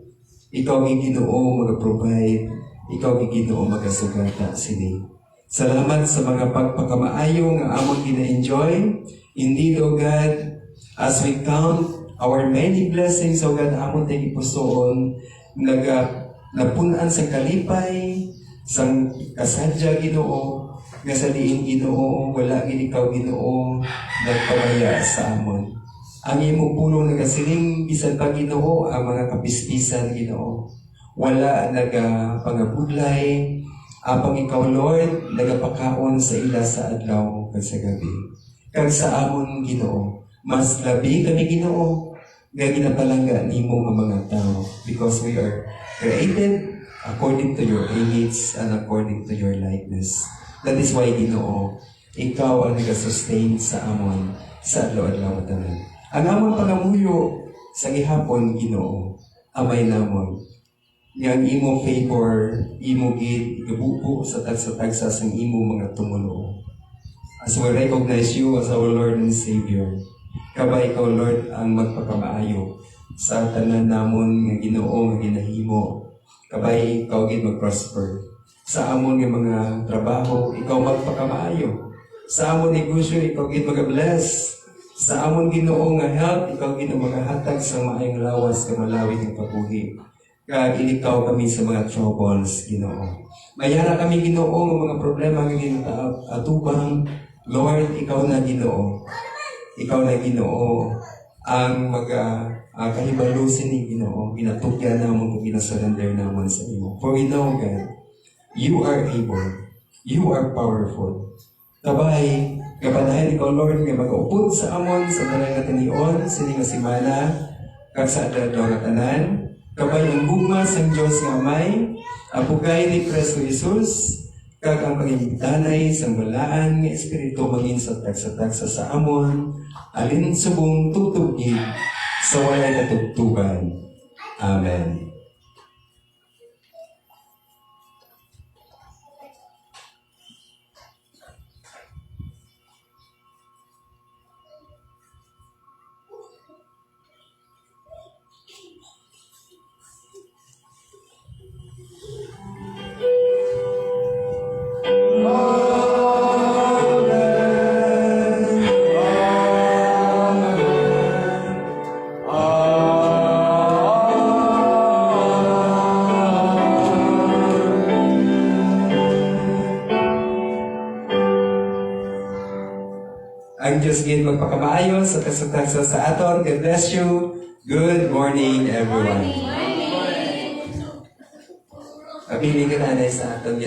ikaw Ginoo mag-provide, ikaw Ginoo magasugata sini. Salamat sa mga pagpakamaayo nga among gina-enjoy. Indeed, O God, as we count our many blessings, O God, among tayo ipusoon, napunan sa kalipay, sang kasadya Ginoo, nga sa diin Ginoo, wala gid ikaw Ginoo, nagpamaya sa amon. Ang imong pulong nagasiling, bisan pa Ginoo, ang mga kapispisan Ginoo. Wala nagapangabudlay, apang ikaw Lord, nagapakaon sa ila sa adlaw kag sa gabi. Kag sa amon Ginoo, mas labi kami Ginoo, nga ginapalangga nimo nga mga tao, because we are created according to your image and according to your likeness. That is why, Ginoo, ikaw ang nag-sustain sa amon sa adlaw-adlaw tanan. Ang amon pangamuyo sa gihapon, Ginoo, amay namon. nga ang imo favor, imo gid igabubo sa tagsa-tagsa sa imo mga tumulo. As we recognize you as our Lord and Savior, kabay ikaw, Lord, ang magpakamaayo sa tanan namon nga Ginoo nga ginahimo. Kabay ikaw gid mag-prosper. Sa amon nga mga trabaho, ikaw magpakamaayo. Sa amon negosyo, ikaw gid mag-bless. Sa amon Ginoo nga health, ikaw gid ang magahatag sa maayong lawas nga malawig nga kabuhi. Kag ilikaw kami sa mga troubles, Ginoo. Mayara kami, Ginoo, nga mga problema nga ginatubang. Lord, ikaw na Ginoo. Ikaw na Ginoo ang kahibalusin ni Ginoo. Ginatugyan namon kung ginasurrender namon sa imo. For we know, God, you are able. You are powerful. Kabay, kapanahin ikaw, Lord, nga mag-upod sa amon sa tanan nga tanion, sini nga simana, kag sa adlaw nga tanan. Kabay ang bugmas ang Diyos nga Amay, apugay ni Kristo Jesus, kag ang pangimigdanay sa balaan nga Espiritu maging sa tagsa-tagsa sa amon, alin subong tutugig sa walay katugtugan. Amen. Ang Diyos gid magpakamaayo sa kasutagsa sa aton. God bless you. Good morning, everyone. Pabili ka na sa aton.